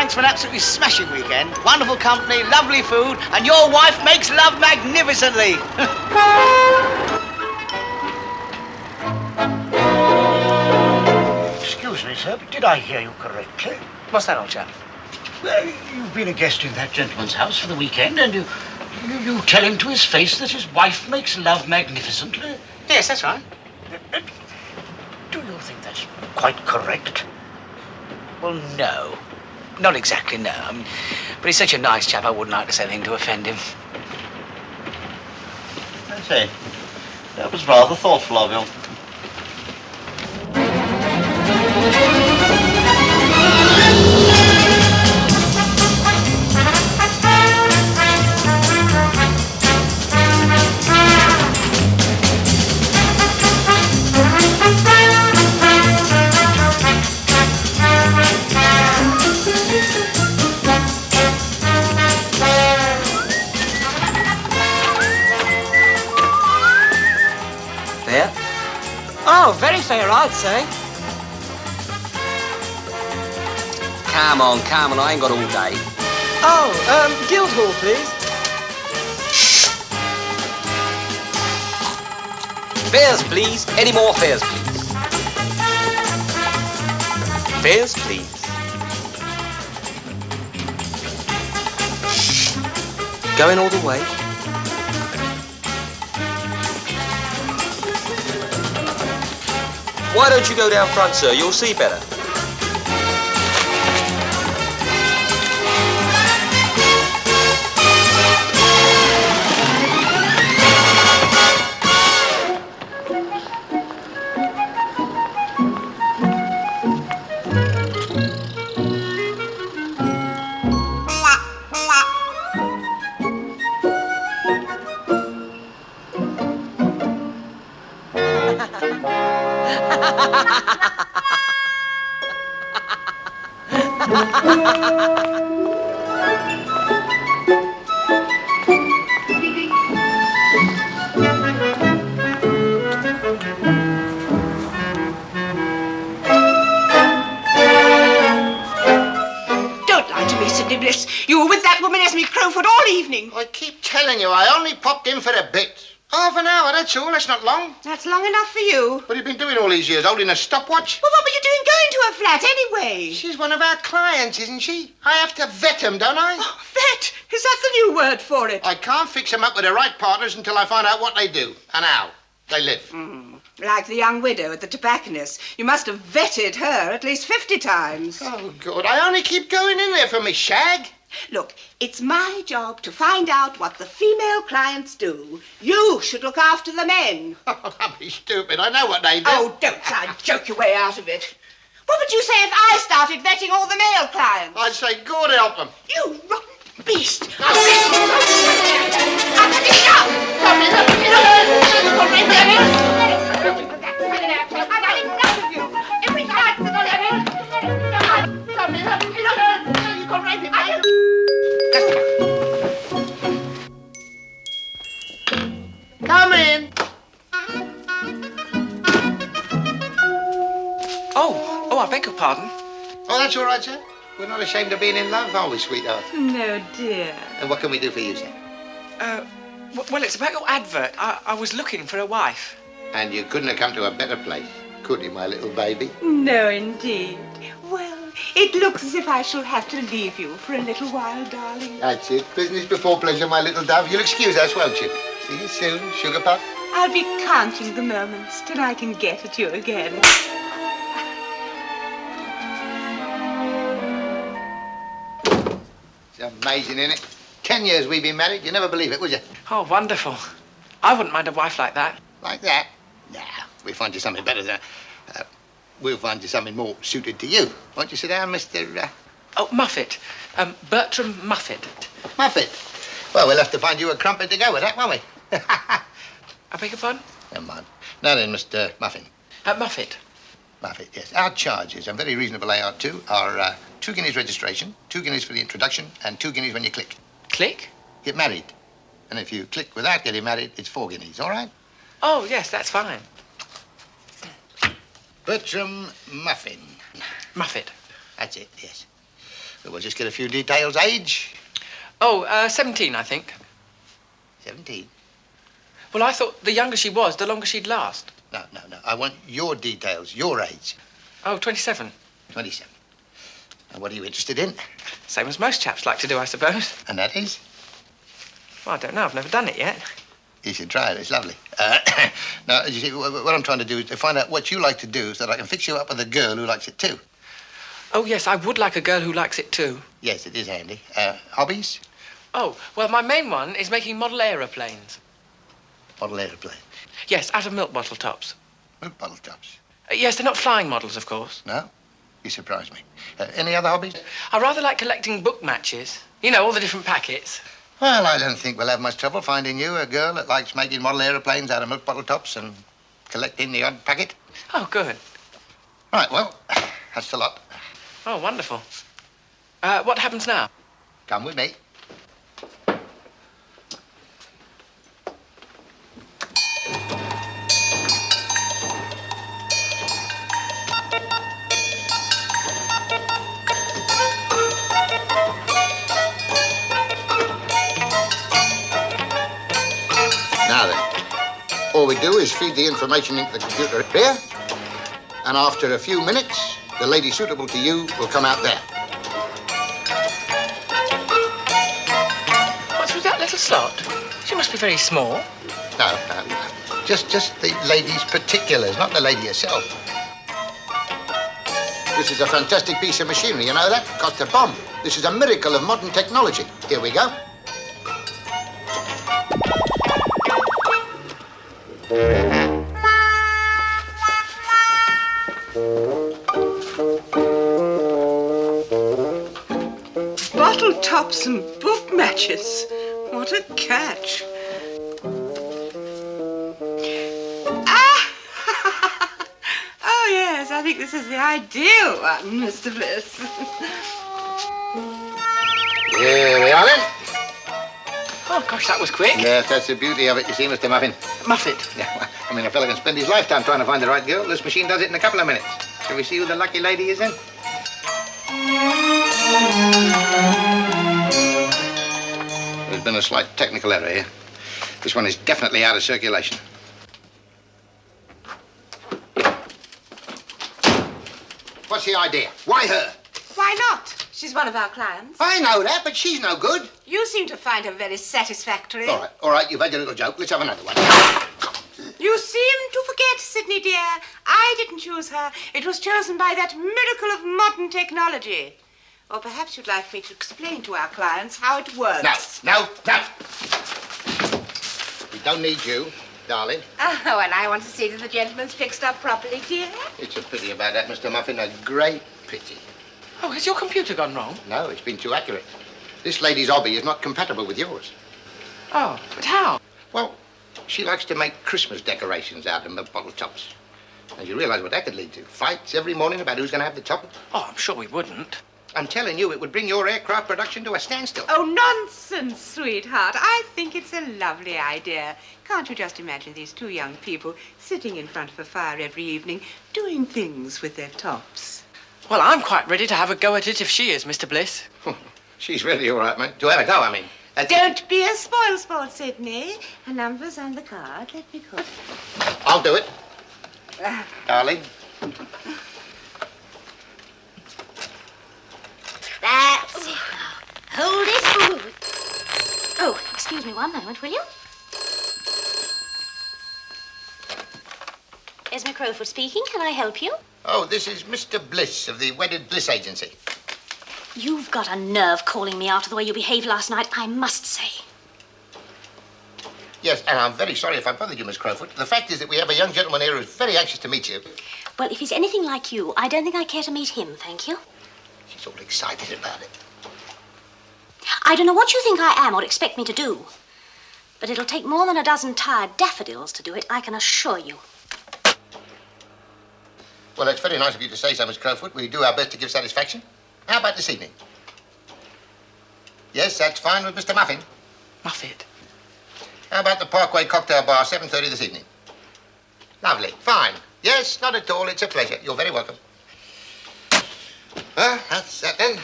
thanks for an absolutely smashing weekend. Wonderful company, lovely food, and your wife makes love magnificently. Excuse me, sir, but did I hear you correctly? What's that, old chap? Well, you've been a guest in that gentleman's house for the weekend, and you tell him to his face that his wife makes love magnificently? Yes, that's right. Do you think that's quite correct? Well, no. Not exactly, no. I mean, but he's such a nice chap, I wouldn't like to say anything to offend him. I say, that was rather thoughtful of you. Fair? Oh, very fair, I'd say. Come on, I ain't got all day. Oh, Guildhall, please. Fares, please. Any more fares, please? Fares, please. Going all the way? Why don't you go down front, sir? You'll see better. Don't lie to me, Sid and Bliss. You were with that woman Esme Crowfoot all evening. I keep telling you, I only popped in for a bit. Half an hour, that's all. That's not long. That's long enough for you. What have you been doing all these years, holding a stopwatch? Well, what were you doing going to her flat anyway? She's one of our clients, isn't she? I have to vet 'em, don't I? Oh, vet? Is that the new word for it? I can't fix 'em up with the right partners until I find out what they do and how they live. Like the young widow at the tobacconist's. You must have vetted her at least 50 times. Oh, God, I only keep going in there for me shag. Look, it's my job to find out what the female clients do. You should look after the men. Oh, don't be stupid. I know what they do. Oh, don't try and joke your way out of it. What would you say if I started vetting all the male clients? I'd say, God help 'em. You rotten beast! I've had enough! I've had enough of you! Every time! Come in. Oh, I beg your pardon. Oh, that's all right, sir. We're not ashamed of being in love, are we, sweetheart? No, dear. And what can we do for you, sir? Well, it's about your advert. I was looking for a wife. And you couldn't have come to a better place, could you, my little baby? No, indeed. Well, it looks as if I shall have to leave you for a little while, darling. That's it. Business before pleasure, my little dove. You'll excuse us, won't you? See you soon, sugar puff. I'll be counting the moments till I can get at you again. It's amazing, isn't it? 10 years we've been married. You never believe it, would you? Oh, wonderful. I wouldn't mind a wife like that. Like that? Nah, we'll find you something better than that. We'll find you something more suited to you. Won't you sit down, Mr. Oh, Muffet. Bertram Muffet. Muffet? Well, we'll have to find you a crumpet to go with that, won't we? I beg your pardon? Never mind. Now then, Mr. Muffin. Muffet. Muffet, yes. Our charges, and very reasonable they are too, are 2 guineas registration, 2 guineas for the introduction, and 2 guineas when you click. Click? Get married. And if you click without getting married, it's 4 guineas, all right? Oh, yes, that's fine. Bertram Muffin. Muffet. That's it, yes. We'll just get a few details. Age? Oh, 17, I think. 17. Well, I thought the younger she was, the longer she'd last. No. I want your details, your age. Oh, 27. 27. And what are you interested in? Same as most chaps like to do, I suppose. And that is? Well, I don't know. I've never done it yet. You should try it. It's lovely. Now, you see, what I'm trying to do is to find out what you like to do so that I can fix you up with a girl who likes it too. Oh, yes, I would like a girl who likes it too. Yes, it is handy. Hobbies? Oh, well, my main one is making model aeroplanes. Model aeroplane. Yes, out of milk bottle tops. Milk bottle tops. Yes, they're not flying models, of course. No? You surprise me. Any other hobbies? I rather like collecting book matches. You know, all the different packets. Well, I don't think we'll have much trouble finding you a girl that likes making model aeroplanes out of milk bottle tops and collecting the odd packet. Oh, good. Right, well, that's the lot. Oh, wonderful. What happens now? Come with me. Now then, all we do is feed the information into the computer here, and after a few minutes, the lady suitable to you will come out there. What's with that little slot? She must be very small. No. Just the lady's particulars, not the lady herself. This is a fantastic piece of machinery, you know that? Cost a bomb. This is a miracle of modern technology. Here we go. Bottle tops and book matches. What a catch. Ah! Oh, yes, I think this is the ideal one, Mr. Bliss. Here we are then. Oh, gosh, that was quick. Yes, that's the beauty of it, you see, Mr. Muffin. Muffet. Yeah, well, I mean, a fella can spend his lifetime trying to find the right girl. This machine does it in a couple of minutes. Shall we see who the lucky lady is then? There's been a slight technical error here. This one is definitely out of circulation. What's the idea? Why her? Why not? She's one of our clients. I know that, but she's no good. You seem to find her very satisfactory. All right, you've had your little joke. Let's have another one. You seem to forget, Sydney, dear. I didn't choose her. It was chosen by that miracle of modern technology. Or perhaps you'd like me to explain to our clients how it works. No. We don't need you, darling. Oh, and I want to see that the gentleman's fixed up properly, dear. It's a pity about that, Mr. Muffin. A great pity. Oh, has your computer gone wrong? No, it's been too accurate. This lady's hobby is not compatible with yours. Oh, but how? Well, she likes to make Christmas decorations out of milk bottle tops. And you realize what that could lead to? Fights every morning about who's going to have the top. Oh, I'm sure we wouldn't. I'm telling you, it would bring your aircraft production to a standstill. Oh, nonsense, sweetheart. I think it's a lovely idea. Can't you just imagine these two young people sitting in front of a fire every evening, doing things with their tops? Well, I'm quite ready to have a go at it if she is, Mr. Bliss. She's really all right, mate. To have a go, I mean. Don't be a spoilsport, Sydney. A number's on the card. Let me go. I'll do it. Darling. That's it now. Hold it. Oh, excuse me one moment, will you? Esme Crowfoot speaking. Can I help you? Oh, this is Mr. Bliss of the Wedded Bliss Agency. You've got a nerve calling me after the way you behaved last night, I must say. Yes, and I'm very sorry if I bothered you, Miss Crowfoot. The fact is that we have a young gentleman here who's very anxious to meet you. Well, if he's anything like you, I don't think I care to meet him, thank you. She's all excited about it. I don't know what you think I am or expect me to do. But it'll take more than a dozen tired daffodils to do it, I can assure you. Well, it's very nice of you to say so, Miss Crowfoot. We do our best to give satisfaction. How about this evening? Yes, that's fine with Mr. Muffin. Muffet. How about the Parkway Cocktail Bar, 7:30 this evening? Lovely. Fine. Yes, not at all. It's a pleasure. You're very welcome. Well, that's that then.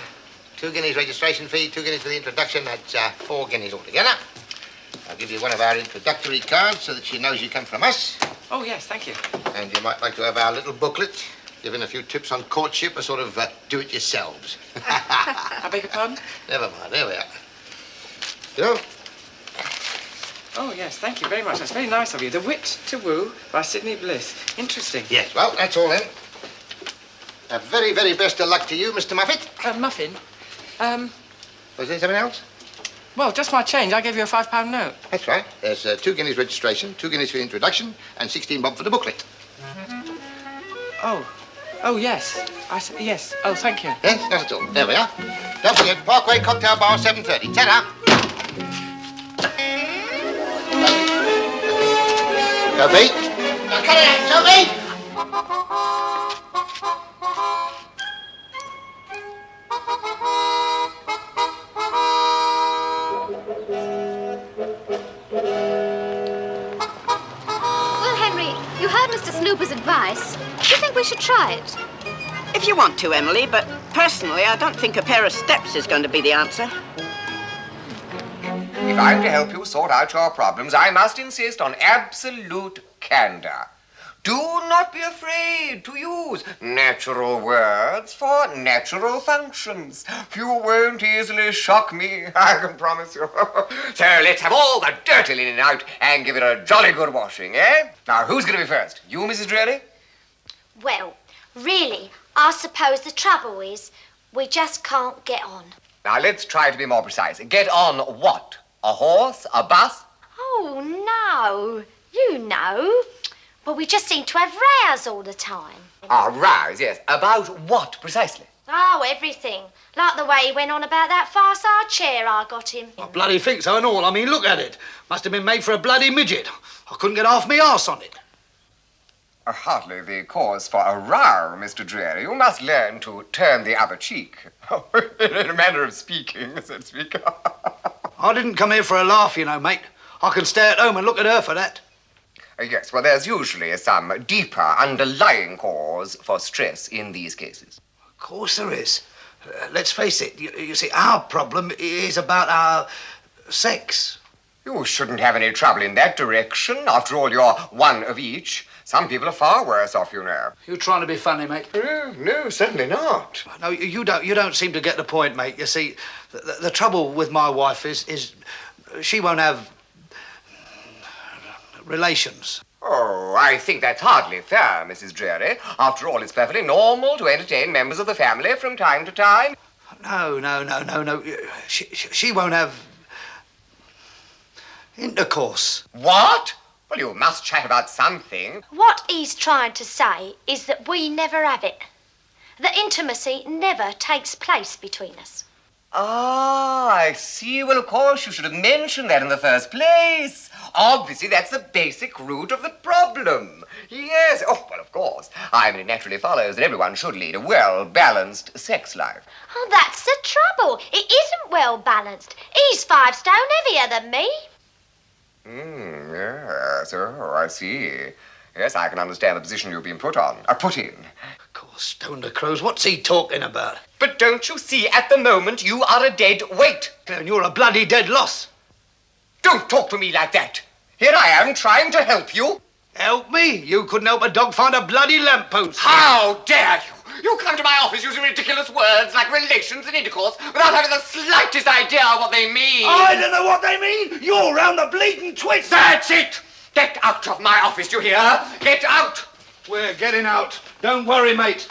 2 guineas registration fee, 2 guineas for the introduction. That's 4 guineas altogether. I'll give you one of our introductory cards so that she knows you come from us. Oh, yes, thank you. And you might like to have our little booklet, giving a few tips on courtship, a sort of do-it-yourselves. I beg your pardon? Never mind, there we are. So, Oh, yes, thank you very much. That's very nice of you. The Wit to Woo by Sidney Bliss. Interesting. yes, well, that's all then. A very, very best of luck to you, Mr. Muffet. Muffin? Was there something else? Well, just my change. I gave you a £5 note. That's right. There's 2 guineas registration, 2 guineas for the introduction, and 16 bob for the booklet. Oh, yes. Yes. Oh, thank you. Yes, not at all. There we are. Don't forget, Parkway Cocktail Bar, 7:30. Ta-ra. Sophie? Now, cut it out, Sophie! Well, Henry, you heard Mr. Snooper's advice. Do you think we should try it? If you want to, Emily, but personally, I don't think a pair of steps is going to be the answer. If I'm to help you sort out your problems, I must insist on absolute candor. Do not be afraid to use natural words for natural functions. You won't easily shock me, I can promise you. So let's have all the dirty linen out and give it a jolly good washing, eh? Now, who's going to be first? You, Mrs. Dreary? Well, really, I suppose the trouble is we just can't get on. Now, let's try to be more precise. Get on what? A horse? A bus? Oh, no. You know. But we just seem to have rows all the time. Ah, rows, yes. About what, precisely? Oh, everything. Like the way he went on about that fireside chair I got him. I bloody think so and all. I mean, look at it. Must have been made for a bloody midget. I couldn't get half me arse on it. Hardly the cause for a row, Mr. Dreary. You must learn to turn the other cheek. In a manner of speaking, so to speak. I didn't come here for a laugh, you know, mate. I can stay at home and look at her for that. Yes, well, there's usually some deeper underlying cause for stress in these cases. Of course there is. Let's face it. You see, our problem is about our sex. You shouldn't have any trouble in that direction. After all, you're one of each. Some people are far worse off, you know. You trying to be funny, mate? No, certainly not. No, you don't seem to get the point, mate. You see, the trouble with my wife is she won't have relations. Oh, I think that's hardly fair, Mrs. Dreary. After all, it's perfectly normal to entertain members of the family from time to time. No. She won't have intercourse. What? Well, you must chat about something. What he's trying to say is that we never have it. The intimacy never takes place between us. Ah, I see. Well, of course, you should have mentioned that in the first place. Obviously, that's the basic root of the problem. Yes. Oh, well, of course. I mean, it naturally follows that everyone should lead a well-balanced sex life. Oh, that's the trouble. It isn't well balanced. He's 5 stone heavier than me. Yes. Oh, I see. Yes, I can understand the position you've been put in. Of course, stoned to crows. What's he talking about? But don't you see, at the moment, you are a dead weight. And you're a bloody dead loss. Don't talk to me like that. Here I am trying to help you. Help me? You couldn't help a dog find a bloody lamppost. How dare you? You come to my office using ridiculous words like relations and intercourse without having the slightest idea what they mean. I don't know what they mean. You're round the bleeding twist. That's it. Get out of my office, you hear? Get out. We're getting out. Don't worry, mate.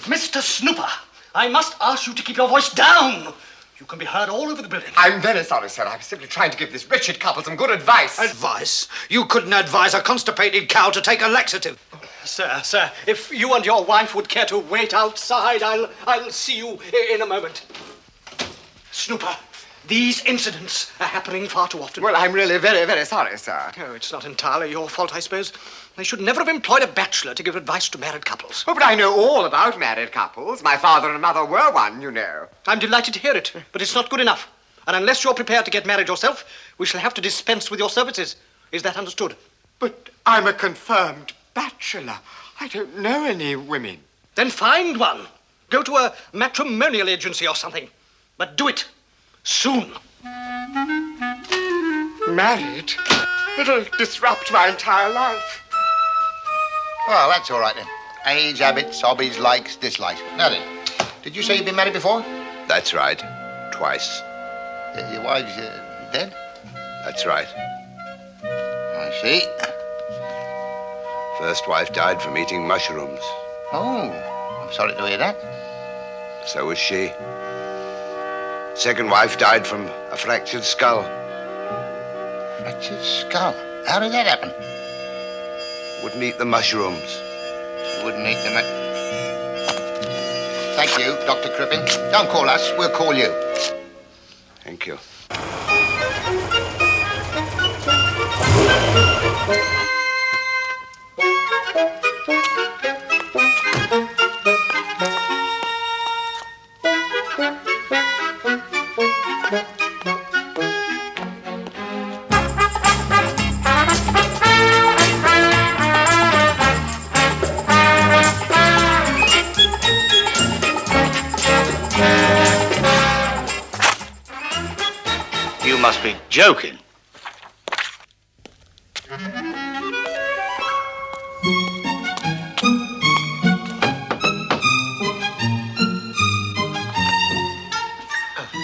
Mr. Snooper, I must ask you to keep your voice down. You can be heard all over the building. I'm very sorry, sir. I was simply trying to give this wretched couple some good advice. Advice? You couldn't advise a constipated cow to take a laxative. Sir, if you and your wife would care to wait outside, I'll see you in a moment. Snooper, these incidents are happening far too often. Well, I'm really very, very sorry, sir. Oh, it's not entirely your fault, I suppose. They should never have employed a bachelor to give advice to married couples. Oh, but I know all about married couples. My father and mother were one, you know. I'm delighted to hear it, but it's not good enough. And unless you're prepared to get married yourself, we shall have to dispense with your services. Is that understood? But I'm a confirmed bachelor. I don't know any women. Then find one. Go to a matrimonial agency or something. But do it soon. Married? It'll disrupt my entire life. Well, that's all right then. Age, habits, hobbies, likes, dislikes. Now then, did you say you've been married before? That's right. Twice. Your wife's dead? That's right. I see. First wife died from eating mushrooms. Oh, I'm sorry to hear that. So was she. Second wife died from a fractured skull. Fractured skull? How did that happen? Wouldn't eat the mushrooms. She wouldn't eat them. Thank you, Dr. Crippen. Don't call us, we'll call you. Thank you. You must be joking.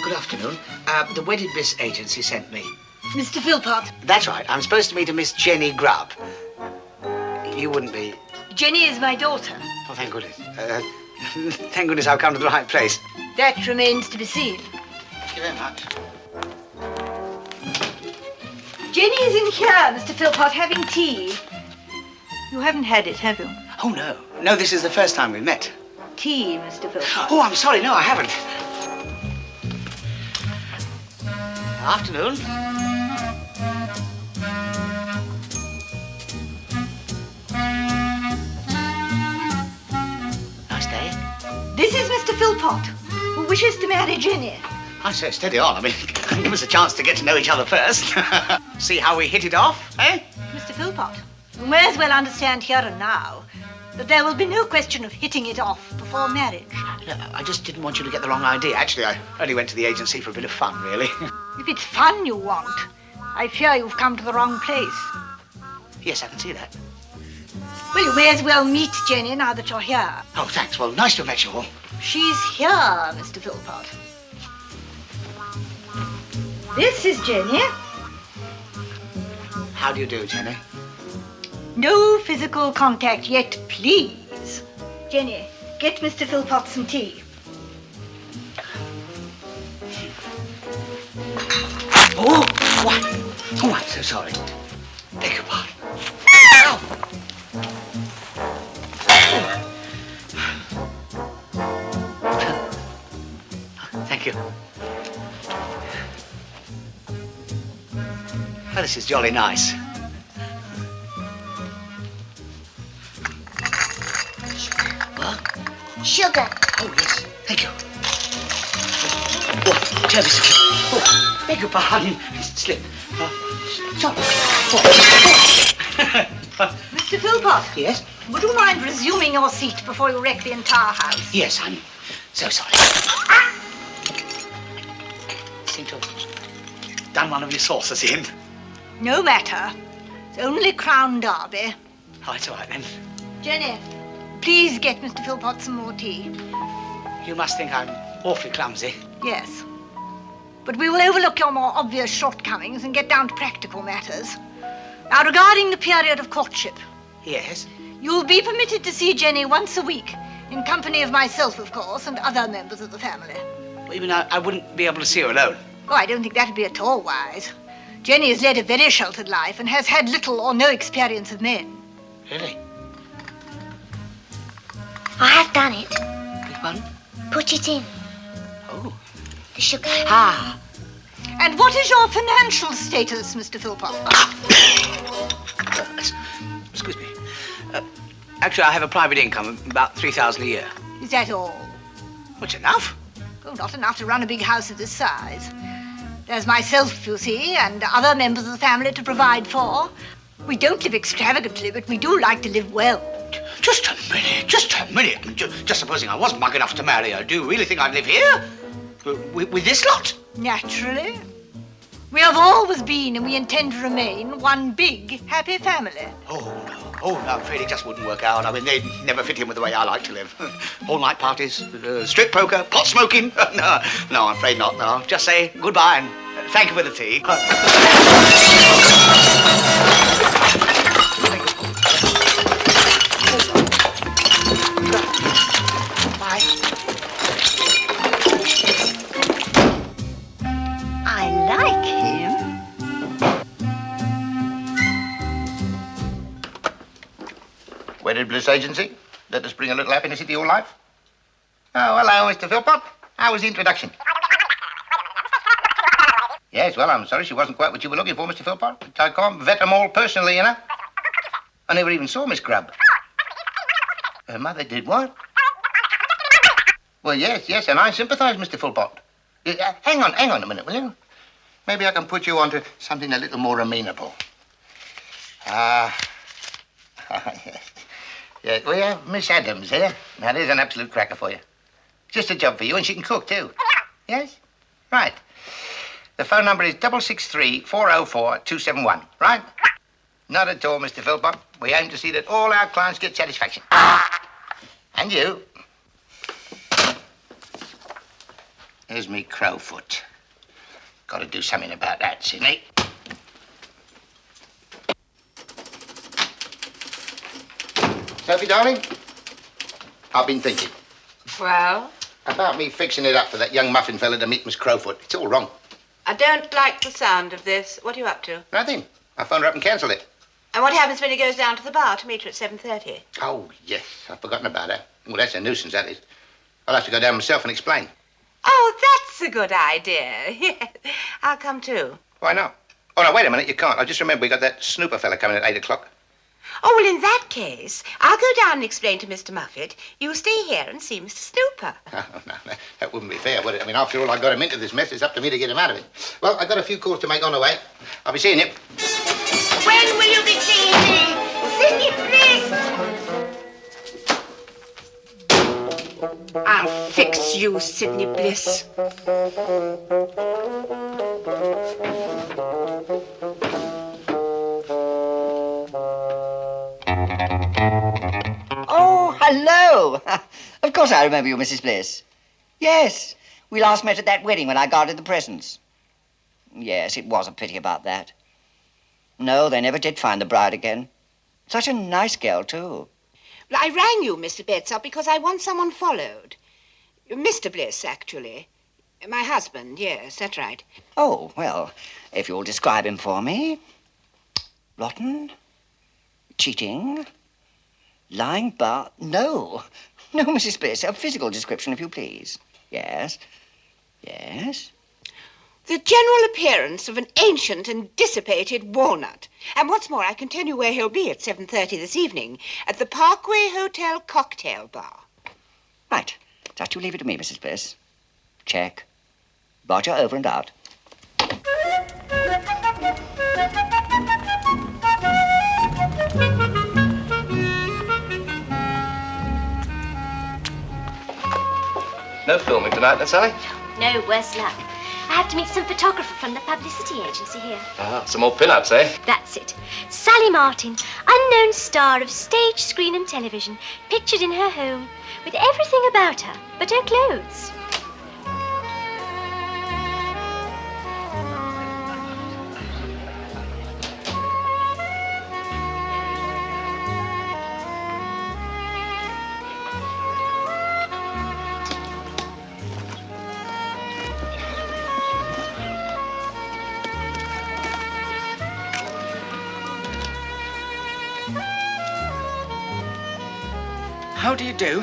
Good afternoon. The Wedded Bliss agency sent me. Mr. Philpott. That's right. I'm supposed to meet a Miss Jenny Grubb. You wouldn't be... Jenny is my daughter. Oh, thank goodness. Thank goodness I've come to the right place. That remains to be seen. Thank you very much. Jenny is in here, Mr. Philpott, having tea. You haven't had it, have you? Oh, no. No, this is the first time we've met. Tea, Mr. Philpott. Oh, I'm sorry. No, I haven't. Afternoon. Nice day. This is Mr. Philpott, who wishes to marry Jenny. I say, steady on. I mean, give us a chance to get to know each other first. See how we hit it off, eh? Mr. Philpott, you may as well understand here and now that there will be no question of hitting it off before marriage. No, I just didn't want you to get the wrong idea. Actually, I only went to the agency for a bit of fun, really. If it's fun you want, I fear you've come to the wrong place. Yes, I can see that. Well, you may as well meet Jenny now that you're here. Oh, thanks. Well, nice to have met you all. She's here, Mr. Philpott. This is Jenny. How do you do, Jenny? No physical contact yet, please. Jenny, get Mr. Philpott some tea. Oh, what? Oh, I'm so sorry. Beg your pardon. Ow! Thank you. Oh, this is jolly nice. What? Sugar. Oh, yes. Thank you. Oh, Jervis. Oh, beg your pardon. Slip. Sorry. Mr. Philpott. Yes? Would you mind resuming your seat before you wreck the entire house? Yes, I'm so sorry. Seem to have done one of your saucers in. No matter. It's only Crown Derby. Oh, it's all right then. Jenny, please get Mr. Philpott some more tea. You must think I'm awfully clumsy. Yes. But we will overlook your more obvious shortcomings and get down to practical matters. Now, regarding the period of courtship. Yes? You'll be permitted to see Jenny once a week, in company of myself, of course, and other members of the family. Well, even I wouldn't be able to see her alone. Oh, I don't think that'd be at all wise. Jenny has led a very sheltered life and has had little or no experience of men. Really? I have done it. Big one? Put it in. Oh. The sugar. Ah. And what is your financial status, Mr. Philpott? Excuse me. Actually, I have a private income of about $3,000 a year. Is that all? What's enough? Oh, not enough to run a big house of this size. There's myself, you see, and other members of the family to provide for. We don't live extravagantly, but we do like to live well. Just a minute, just a minute. Just supposing I was mug enough to marry her, do you really think I'd live here? With this lot? Naturally. We have always been, and we intend to remain, one big, happy family. Oh, no, I'm afraid it just wouldn't work out. I mean, they'd never fit in with the way I like to live. All-night parties, strip poker, pot smoking. No, I'm afraid not. No, I'll just say goodbye and thank you for the tea. I like him. Wedded Bliss Agency. Let us bring a little happiness into your life. Oh, hello, Mr. Philpott. How was the introduction? Yes, well, I'm sorry she wasn't quite what you were looking for, Mr. Philpott. But I can't vet them all personally, you know. I never even saw Miss Grubb. Her mother did what? Well, yes, and I sympathise, Mr. Philpott. Hang on a minute, will you? Maybe I can put you on to something a little more amenable. Yes. Yeah, we have Miss Adams here. Now, there's an absolute cracker for you. Just a job for you, and she can cook, too. Yes? Right. The phone number is 663-404-271, right? Not at all, Mr. Philpott. We aim to see that all our clients get satisfaction. And you. There's me crowfoot. Got to do something about that, Sidney. Sophie, darling, I've been thinking. Well? About me fixing it up for that young muffin fella to meet Miss Crowfoot. It's all wrong. I don't like the sound of this. What are you up to? Nothing. I phoned her up and cancelled it. And what happens when he goes down to the bar to meet her at 7:30? Oh, yes. I've forgotten about that. Well, that's a nuisance, that is. I'll have to go down myself and explain. Oh, that's a good idea. Yes, I'll come too. Why not? Oh, no, wait a minute. You can't. I just remember we got that snooper fella coming at 8 o'clock. Oh, well, in that case, I'll go down and explain to Mr. Muffet. You stay here and see Mr. Snooper. Oh, no, that wouldn't be fair, would it? I mean, after all, I got him into this mess. It's up to me to get him out of it. Well, I've got a few calls to make on the way. I'll be seeing you. When will you be seeing me? Sidney Bliss! I'll fix you, Sidney Bliss. Oh, hello. Of course I remember you, Mrs. Bliss. Yes, we last met at that wedding when I guarded the presents. Yes, it was a pity about that. No, they never did find the bride again. Such a nice girl, too. Well, I rang you, Mr. Bettsop, because I want someone followed. Mr. Bliss, actually. My husband, yes, that's right. Oh, well, if you'll describe him for me. Rotten, cheating, lying bar... No, Mrs. Bliss, a physical description, if you please. Yes. The general appearance of an ancient and dissipated walnut. And what's more, I can tell you where he'll be at 7:30 this evening, at the Parkway Hotel Cocktail Bar. Right. Just you leave it to me, Mrs. Bliss. Check. Barger over and out. No filming tonight, then, Sally? No, worse luck. I have to meet some photographer from the publicity agency here. Ah, some more pin-ups, eh? That's it. Sally Martin, unknown star of stage, screen and television, pictured in her home, with everything about her but her clothes. How do you do?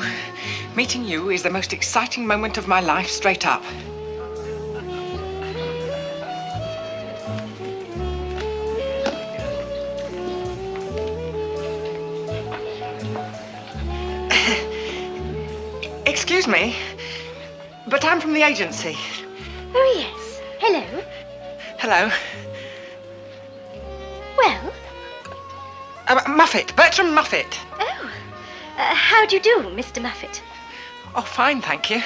Meeting you is the most exciting moment of my life, straight up. Excuse me, but I'm from the agency. Oh, yes. Hello. Hello. Well? Muffet, Bertram Muffet. Oh, How do you do, Mr. Muffet? Oh, fine, thank you.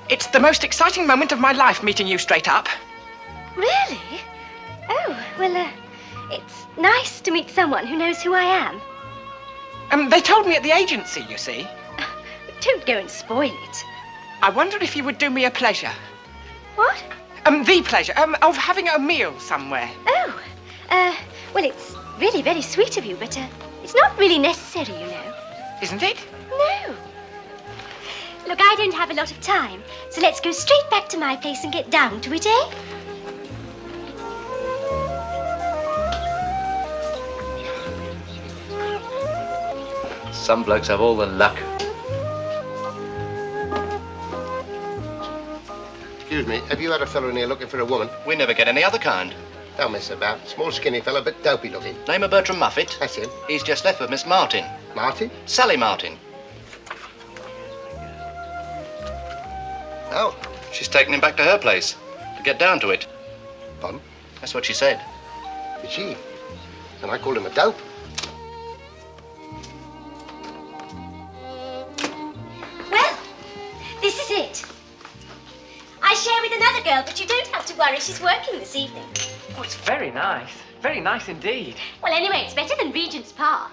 It's the most exciting moment of my life, meeting you straight up. Really? Oh, well, it's nice to meet someone who knows who I am. They told me at the agency, you see. Don't go and spoil it. I wonder if you would do me a pleasure. What? The pleasure, of having a meal somewhere. Oh, well, it's really very sweet of you, but, it's not really necessary, you know. Isn't it? No. Look, I don't have a lot of time, so let's go straight back to my place and get down to it, eh? Some blokes have all the luck. Excuse me, have you had a fellow in here looking for a woman? We never get any other kind. Tell me, Sir Bow. Small, skinny fellow, but dopey looking. Name of Bertram Muffet? That's him. He's just left with Miss Martin. Martin? Sally Martin. Oh. She's taken him back to her place to get down to it. Pardon? That's what she said. Did she? And I called him a dope. Well, this is it. I share with another girl, but you don't have to worry. She's working this evening. Oh, it's very nice. Very nice indeed. Well, anyway, it's better than Regent's Park.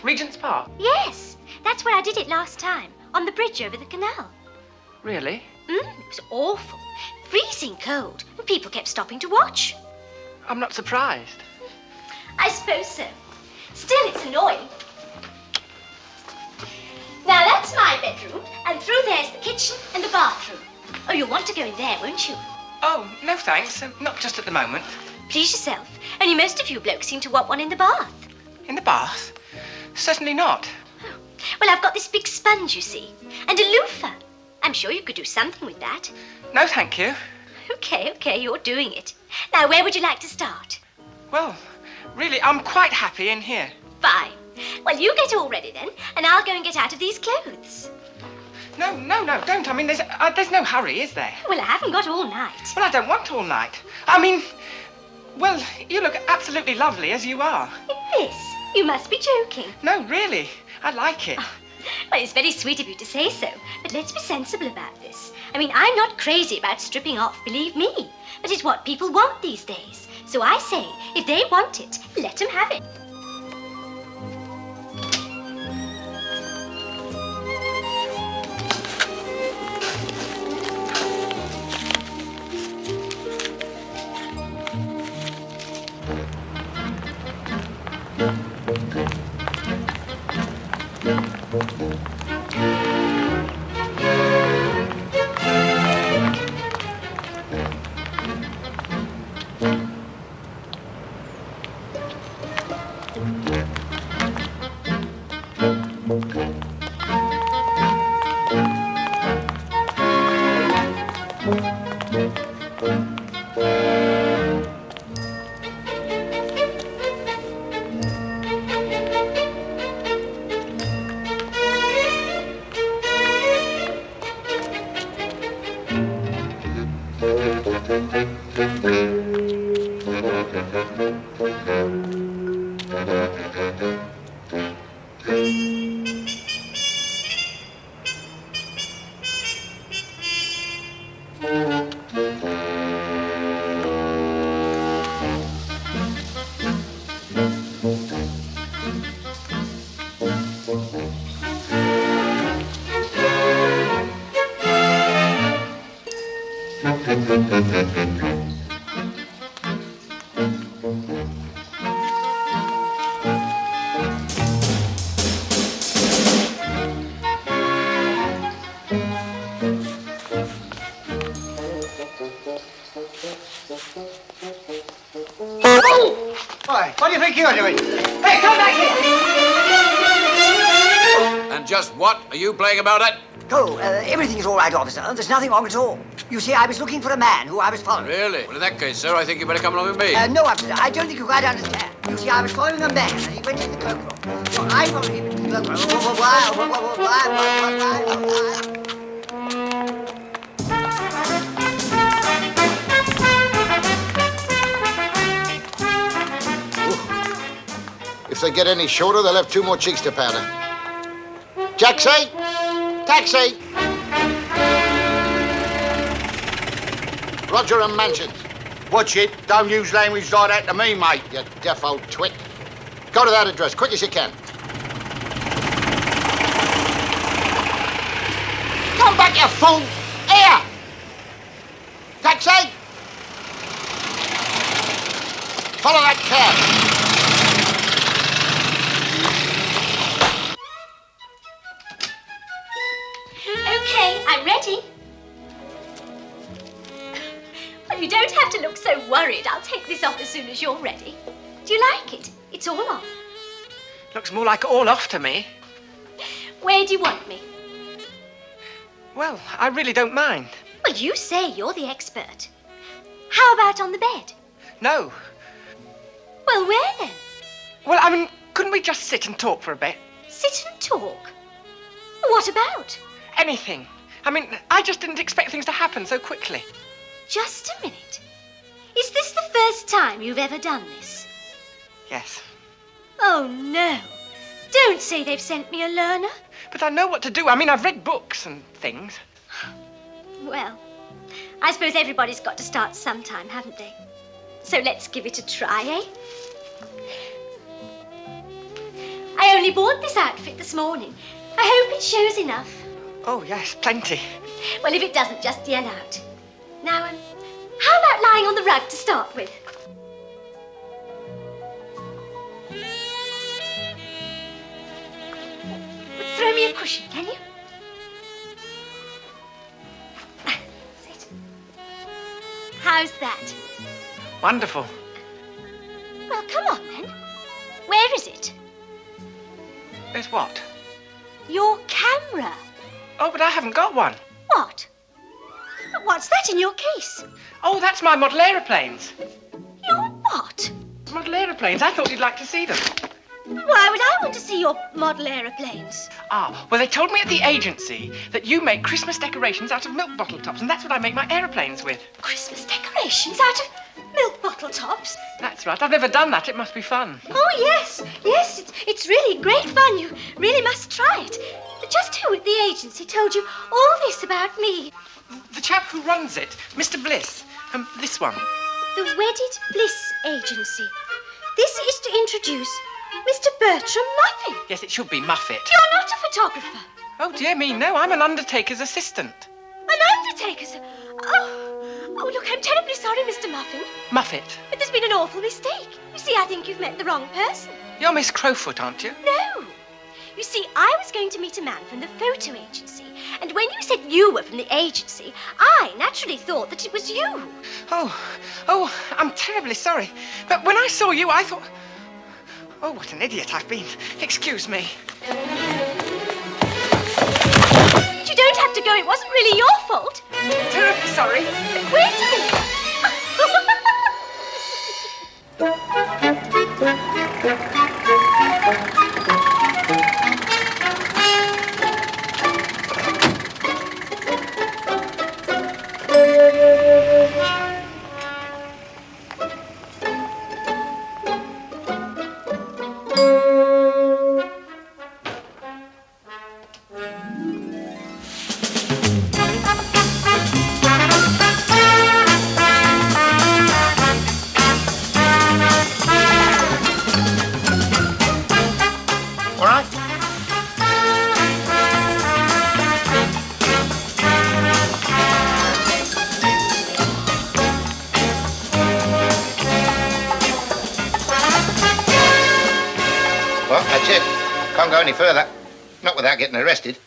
Regent's Park? Yes, that's where I did it last time, on the bridge over the canal. Really? It was awful. Freezing cold, and people kept stopping to watch. I'm not surprised. I suppose so. Still, it's annoying. Now, that's my bedroom, and through there's the kitchen and the bathroom. Oh, you'll want to go in there, won't you? Oh, no thanks. Not just at the moment. Please yourself. Only most of you blokes seem to want one in the bath. In the bath? Certainly not. Oh. Well, I've got this big sponge, you see, and a loofah. I'm sure you could do something with that. No, thank you. Okay, you're doing it. Now, where would you like to start? Well, really, I'm quite happy in here. Fine. Well, you get all ready then, and I'll go and get out of these clothes. No, don't. I mean, there's no hurry, is there? Well, I haven't got all night. Well, I don't want all night. I mean, well, you look absolutely lovely as you are. Yes, you must be joking. No, really, I like it. Oh, well, it's very sweet of you to say so, but let's be sensible about this. I mean, I'm not crazy about stripping off, believe me, but it's what people want these days. So I say, if they want it, let them have it. Why, what do you think you're doing? Hey, come back here! And just what are you playing about at? Oh, everything's all right, officer. There's nothing wrong at all. You see, I was looking for a man who I was following. Really? Well, in that case, sir, I think you better come along with me. No, officer, I don't think you quite understand. You see, I was following a man, and he went in the cloakroom. So I followed him into the cloakroom. If they get any shorter, they'll have 2 more cheeks to powder. Taxi! Taxi! Roger and Mansions. Watch it. Don't use language like that to me, mate. You deaf old twit. Go to that address, quick as you can. Come back, you fool! Here! Taxi! Follow that cab. Okay, I'm ready. Well, you don't have to look so worried. I'll take this off as soon as you're ready. Do you like it? It's all on. Looks more like all off to me. Where do you want me? Well, I really don't mind. Well, you say you're the expert. How about on the bed? No. Well, where then? Well, I mean, couldn't we just sit and talk for a bit? Sit and talk? What about? Anything. I mean, I just didn't expect things to happen so quickly. Just a minute. Is this the first time you've ever done this? Yes. Oh, no. Don't say they've sent me a learner. But I know what to do. I mean, I've read books and things. Well, I suppose everybody's got to start sometime, haven't they? So let's give it a try, eh? I only bought this outfit this morning. I hope it shows enough. Oh, yes, plenty. Well, if it doesn't, just yell out. Now, how about lying on the rug to start with? Throw me a cushion, can you? Sit. How's that? Wonderful. Well, come on then. Where is it? There's what? Your camera. Oh, but I haven't got one. What? What's that in your case? Oh, that's my model aeroplanes. Your what? Model aeroplanes. I thought you'd like to see them. Why would I want to see your model aeroplanes? Ah, well, they told me at the agency that you make Christmas decorations out of milk bottle tops, and that's what I make my aeroplanes with. Christmas decorations out of milk bottle tops? That's right. I've never done that. It must be fun. Oh, yes. Yes, it's really great fun. You really must try it. But just who at the agency told you all this about me? The chap who runs it, Mr. Bliss. This one. The Wedded Bliss Agency. This is to introduce Mr. Bertram Muffin. Yes, it should be Muffet. You're not a photographer. Oh, dear me, no. I'm an undertaker's assistant. An undertaker's... Oh, look, I'm terribly sorry, Mr. Muffin. Muffet. But there's been an awful mistake. You see, I think you've met the wrong person. You're Miss Crowfoot, aren't you? No. You see, I was going to meet a man from the photo agency, and when you said you were from the agency, I naturally thought that it was you. Oh, I'm terribly sorry. But when I saw you, I thought... Oh, what an idiot I've been. Excuse me. But you don't have to go. It wasn't really your fault. Terribly sorry. But wait a minute. Well, that's it. Can't go any further. Not without getting arrested.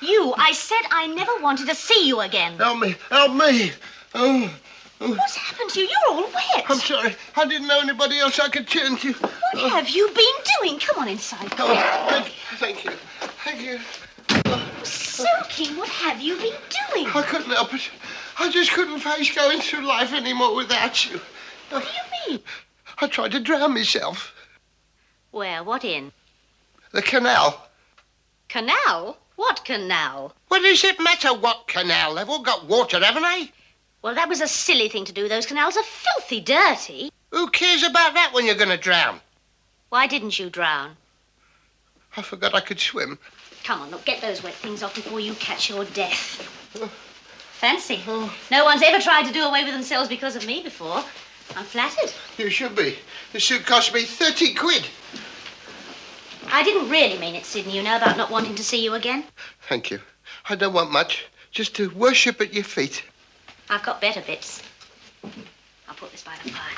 You, I said I never wanted to see you again. Help me! Help me! Oh. What's happened to you? You're all wet. I'm sorry. I didn't know anybody else I could turn to. What have you been doing? Come on inside. Oh, thank you. Thank you. Silky, what have you been doing? I couldn't help it. I just couldn't face going through life anymore without you. What do you mean? I tried to drown myself. Where? What in? The canal. Canal? What canal? Well, does it matter what canal? They've all got water, haven't they? Well, that was a silly thing to do. Those canals are filthy dirty. Who cares about that when you're going to drown? Why didn't you drown? I forgot I could swim. Come on, look, get those wet things off before you catch your death. Fancy. No one's ever tried to do away with themselves because of me before. I'm flattered. You should be. The suit cost me 30 quid. I didn't really mean it, Sidney, you know, about not wanting to see you again. Thank you. I don't want much. Just to worship at your feet. I've got better bits. I'll put this by the fire.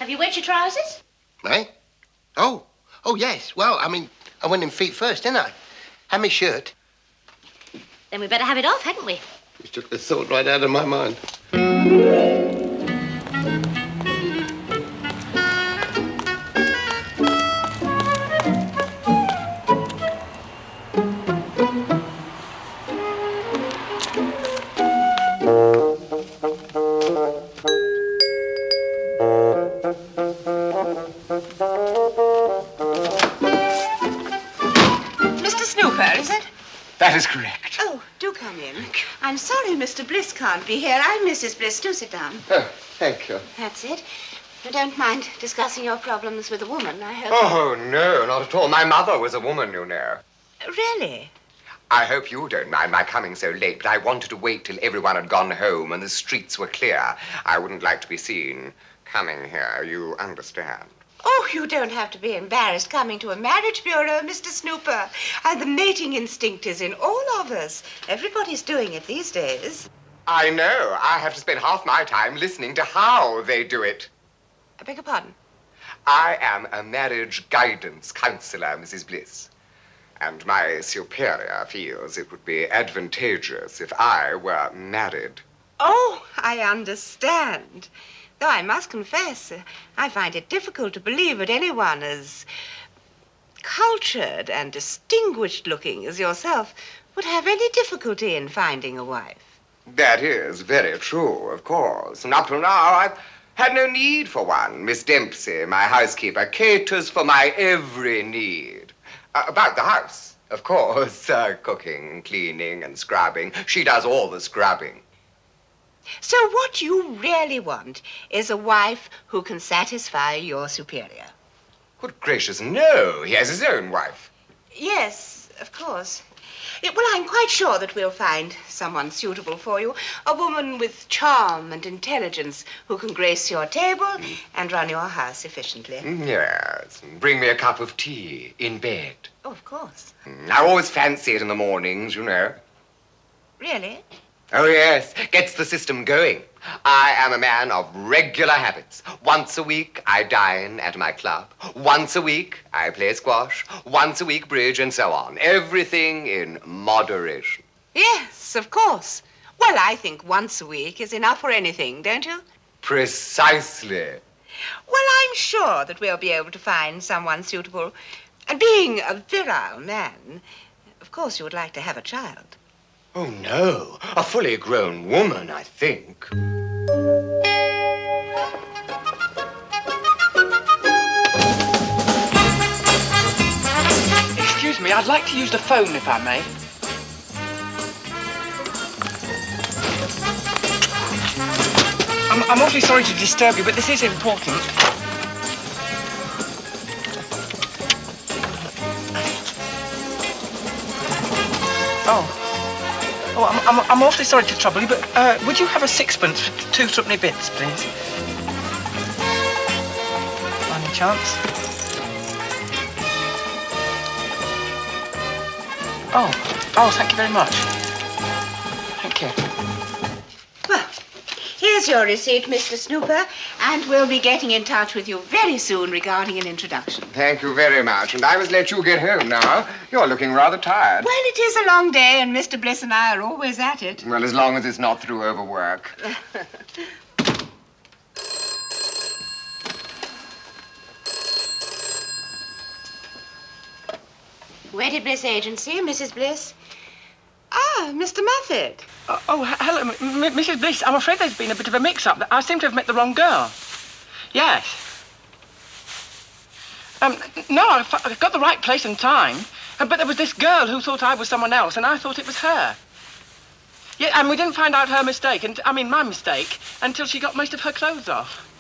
Have you wet your trousers? Eh? Oh, yes. Well, I mean, I went in feet first, didn't I? And my shirt. Then we better have it off, hadn't we? You took the thought right out of my mind. That is correct. Oh, do come in. I'm sorry Mr. Bliss can't be here. I'm Mrs. Bliss. Do sit down. Oh, thank you. That's it. You don't mind discussing your problems with a woman, I hope. Oh, no, not at all. My mother was a woman, you know. Really? I hope you don't mind my coming so late, but I wanted to wait till everyone had gone home and the streets were clear. I wouldn't like to be seen coming here, you understand. Oh, you don't have to be embarrassed coming to a marriage bureau, Mr. Snooper. And the mating instinct is in all of us. Everybody's doing it these days. I know. I have to spend half my time listening to how they do it. I beg your pardon? I am a marriage guidance counselor, Mrs. Bliss. And my superior feels it would be advantageous if I were married. Oh, I understand. Though I must confess, I find it difficult to believe that anyone as cultured and distinguished looking as yourself would have any difficulty in finding a wife. That is very true, of course. And up till now, I've had no need for one. Miss Dempsey, my housekeeper, caters for my every need. About the house, of course. Cooking, cleaning, and scrubbing. She does all the scrubbing. So what you really want is a wife who can satisfy your superior. Good gracious, no. He has his own wife. Yes, of course. Well, I'm quite sure that we'll find someone suitable for you. A woman with charm and intelligence who can grace your table and run your house efficiently. Yes. Bring me a cup of tea in bed. Oh, of course. I always fancy it in the mornings, you know. Really? Oh, yes. Gets the system going. I am a man of regular habits. Once a week, I dine at my club. Once a week, I play squash. Once a week, bridge, and so on. Everything in moderation. Yes, of course. Well, I think once a week is enough for anything, don't you? Precisely. Well, I'm sure that we'll be able to find someone suitable. And being a virile man, of course you would like to have a child. Oh, no. A fully grown woman, I think. Excuse me, I'd like to use the phone, if I may. I'm awfully sorry to disturb you, but this is important. Oh, I'm awfully sorry to trouble you, but would you have a sixpence for 2 threepenny bits, please? By any chance? Oh, thank you very much. Thank you. Well, here Here's your receipt, Mr. Snooper, and we'll be getting in touch with you very soon regarding an introduction. Thank you very much, and I must let you get home now. You're looking rather tired. Well, it is a long day, and Mr. Bliss and I are always at it. Well, as long as it's not through overwork. Wedded Bliss Agency, Mrs. Bliss. Ah, Mr. Muffet. Hello, Mrs. Bliss. I'm afraid there's been a bit of a mix-up. I seem to have met the wrong girl. Yes. No, I got the right place and time. But there was this girl who thought I was someone else, and I thought it was her. Yeah, and we didn't find out her mistake, my mistake, until she got most of her clothes off.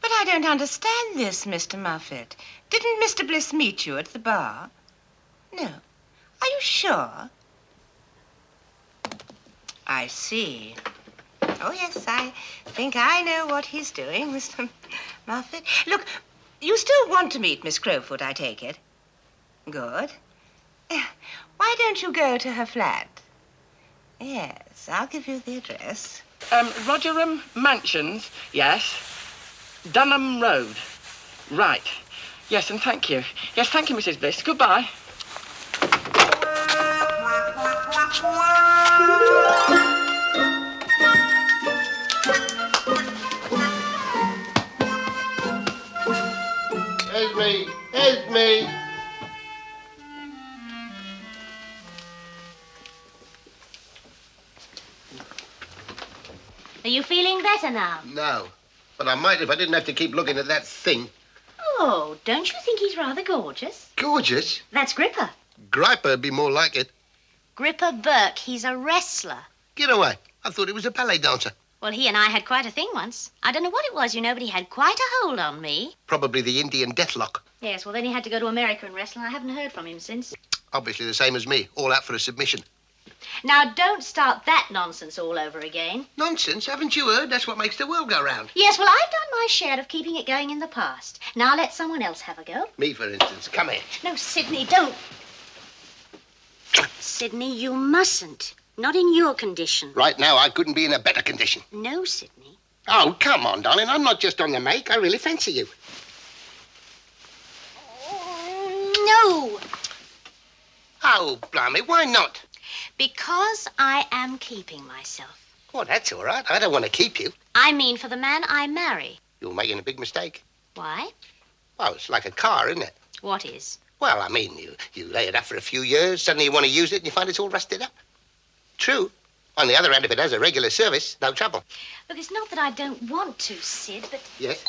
But I don't understand this, Mr. Muffet. Didn't Mr. Bliss meet you at the bar? No. Are you sure? I see. Oh, yes, I think I know what he's doing, Mr. Muffet. Look, you still want to meet Miss Crowfoot, I take it? Good. Why don't you go to her flat? Yes, I'll give you the address. Rogerham Mansions, yes. Dunham Road. Right. Yes, and thank you. Yes, thank you, Mrs. Bliss. Goodbye. Esme! Are you feeling better now? No, but I might if I didn't have to keep looking at that thing. Oh, don't you think he's rather gorgeous? Gorgeous? That's Gripper. Griper'd be more like it. Gripper Burke, he's a wrestler. Get away. I thought he was a ballet dancer. Well, he and I had quite a thing once. I don't know what it was, but he had quite a hold on me. Probably the Indian deathlock. Yes, well, then he had to go to America and wrestle, and I haven't heard from him since. Obviously the same as me, all out for a submission. Now, don't start that nonsense all over again. Nonsense? Haven't you heard? That's what makes the world go round. Yes, well, I've done my share of keeping it going in the past. Now let someone else have a go. Me, for instance. Come here. No, Sidney, don't. Sidney, you mustn't. Not in your condition. Right now, I couldn't be in a better condition. No, Sidney. Oh, come on, darling. I'm not just on the make. I really fancy you. No. Oh, blimey, why not? Because I am keeping myself. Oh, that's all right. I don't want to keep you. I mean for the man I marry. You're making a big mistake. Why? Well, it's like a car, isn't it? What is? Well, I mean, you lay it up for a few years, suddenly you want to use it, and you find it's all rusted up. True. On the other hand, if it has a regular service, no trouble. Look, it's not that I don't want to, Sid, but... Yes?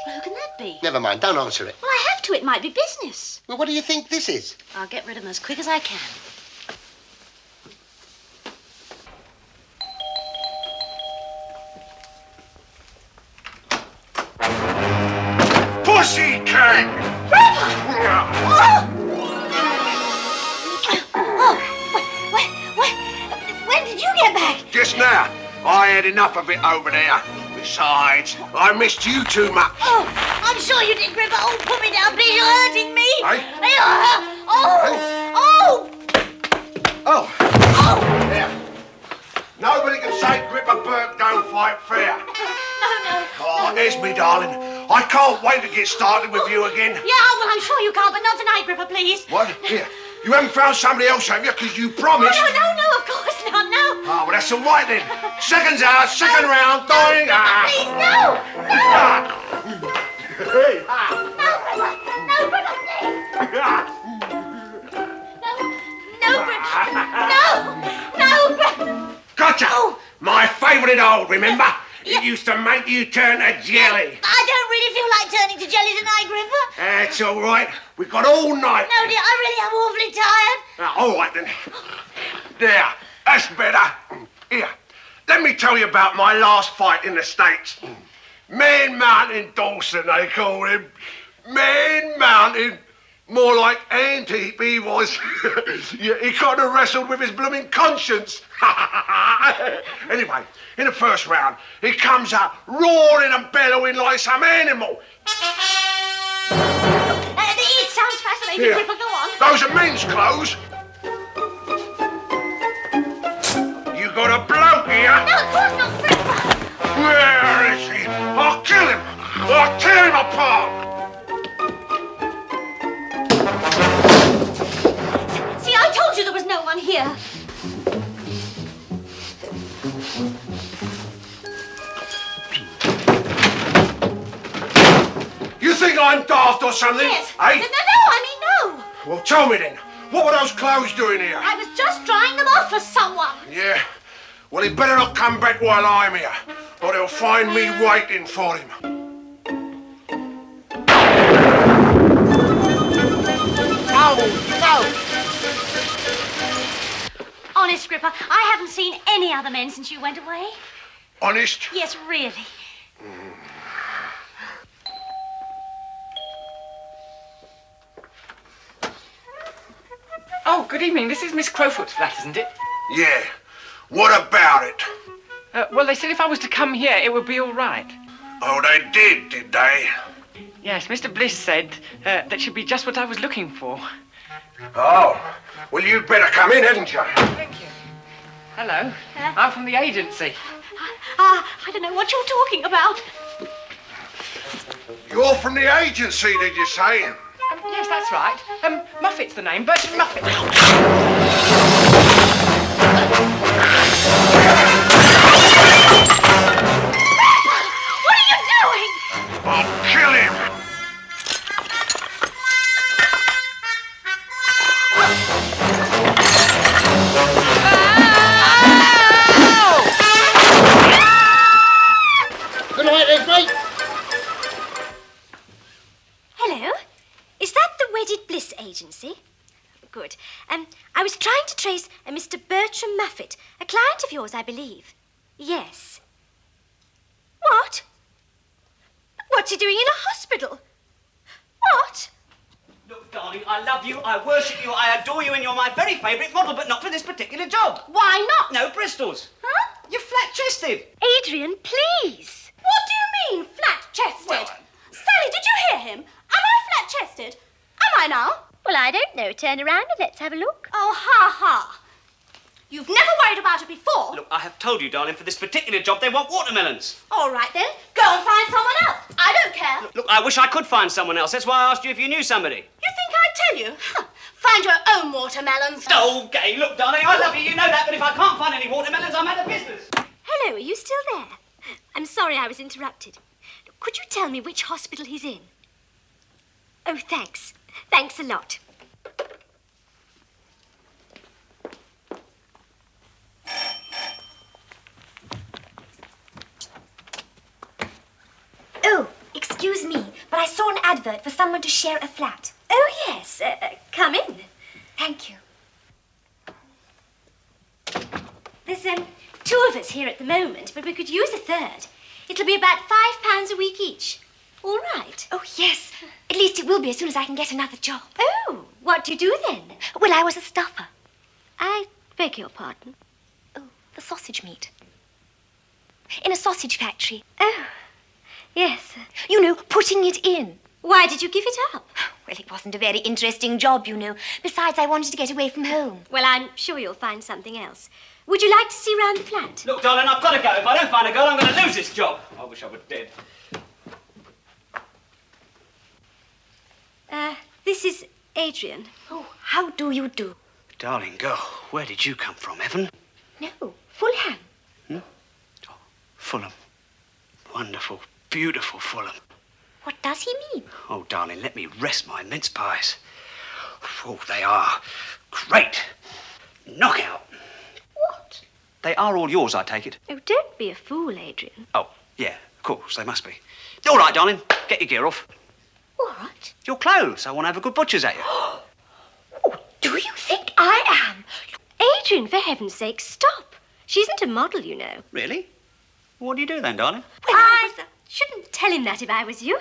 Well, who can that be? Never mind. Don't answer it. Well, I have to. It might be business. Well, what do you think this is? I'll get rid of them as quick as I can. Pussycat! When did you get back? Just now. I had enough of it over there. Besides, I missed you too much. Oh, I'm sure you did, Gripper. Oh, put me down, please. You're hurting me. Hey? Oh! There. Nobody can say Gripper Burke don't fight fair. No. Oh, Esme, darling. I can't wait to get started with you again. Yeah, well, I'm sure you can't, but not tonight, Gripper, please. What? Here. You haven't found somebody else, have you? Because you promised. No, of course not, no. Oh, well, that's all right then. Seconds out, second round, going. Please, no. Hey. No, Gripper. Gotcha. My favourite old, remember? It used to make you turn to jelly. I don't really feel like turning to jelly tonight, Gripper. That's all right. We've got all night. No, dear, I really am awfully tired. All right, then. There, that's better. Here, let me tell you about my last fight in the States. Man Mountain Dawson, they call him. Man Mountain. More like Antip he was. Yeah, he kind of wrestled with his blooming conscience. Anyway, in the first round, he comes out roaring and bellowing like some animal. It sounds fascinating, Here. Gripper. Go on. Those are men's clothes. You got a bloke here. No, of course not, Gripper. Where is he? I'll kill him. I'll tear him apart. See, I told you there was no one here. You think I'm daft or something? Yes. Eh? No, I mean no. Well, tell me then. What were those clothes doing here? I was just drying them off for someone. Yeah. Well, he better not come back while I'm here, or they'll find me waiting for him. No. Honest, Gripper, I haven't seen any other men since you went away. Honest? Yes, really. Oh, good evening. This is Miss Crowfoot's flat, isn't it? Yeah. What about it? Well, they said if I was to come here, it would be all right. Oh, they did they? Yes, Mr. Bliss said that should be just what I was looking for. Oh, well, you'd better come in, hadn't you? Thank you. Hello. I'm from the agency. I don't know what you're talking about. You're from the agency, did you say? Yes, that's right. Muffet's the name, Bertie Muffet. What are you doing? I'll kill him. Good night, Esme. Hello. Is that the Wedded Bliss agency? Good. I was trying to trace a Mr. Bertram Muffet, a client of yours, I believe. Yes. What? What's he doing in a hospital? What? Look, darling, I love you, I worship you, I adore you, and you're my very favourite model, but not for this particular job. Why not? No Bristols. Huh? You're flat-chested. Adrian, please. What do you mean, flat-chested? Sally, did you hear him? Am I flat-chested? Am I now? Well, I don't know. Turn around and let's have a look. Oh, ha. You've never worried about it before. Look, I have told you, darling, for this particular job, they want watermelons. All right, then. Go and find someone else. I don't care. Look, I wish I could find someone else. That's why I asked you if you knew somebody. You think I'd tell you? Huh. Find your own watermelons. Okay, look, darling, I love you, you know that, but if I can't find any watermelons, I'm out of business. Hello, are you still there? I'm sorry I was interrupted. Could you tell me which hospital he's in? Oh, thanks. Thanks a lot. Oh, excuse me, but I saw an advert for someone to share a flat. Oh, yes. Come in. Thank you. There's two of us here at the moment, but we could use a third. It'll be about £5 a week each. All right. Oh, yes. At least it will be as soon as I can get another job. Oh, what do you do then? Well, I was a stuffer. I beg your pardon. Oh, the sausage meat. In a sausage factory. Oh, yes. You know, putting it in. Why did you give it up? Well, it wasn't a very interesting job, you know. Besides, I wanted to get away from home. Well, I'm sure you'll find something else. Would you like to see round the flat? Look, darling, I've got to go. If I don't find a girl, I'm going to lose this job. I wish I were dead. This is Adrian. Oh, how do you do? Darling girl, where did you come from, Evan? No, Fulham. Oh, Fulham. Wonderful, beautiful Fulham. What does he mean? Oh, darling, let me rest my mince pies. Oh, they are great. Knockout. What? They are all yours, I take it. Oh, don't be a fool, Adrian. Oh, yeah, of course, they must be. All right, darling, get your gear off. What? Your clothes. I want to have a good butcher's at you. Oh, do you think I am? Adrian, for heaven's sake, stop. She isn't a model, you know. Really? What do you do then, darling? Well, I shouldn't tell him that if I was you.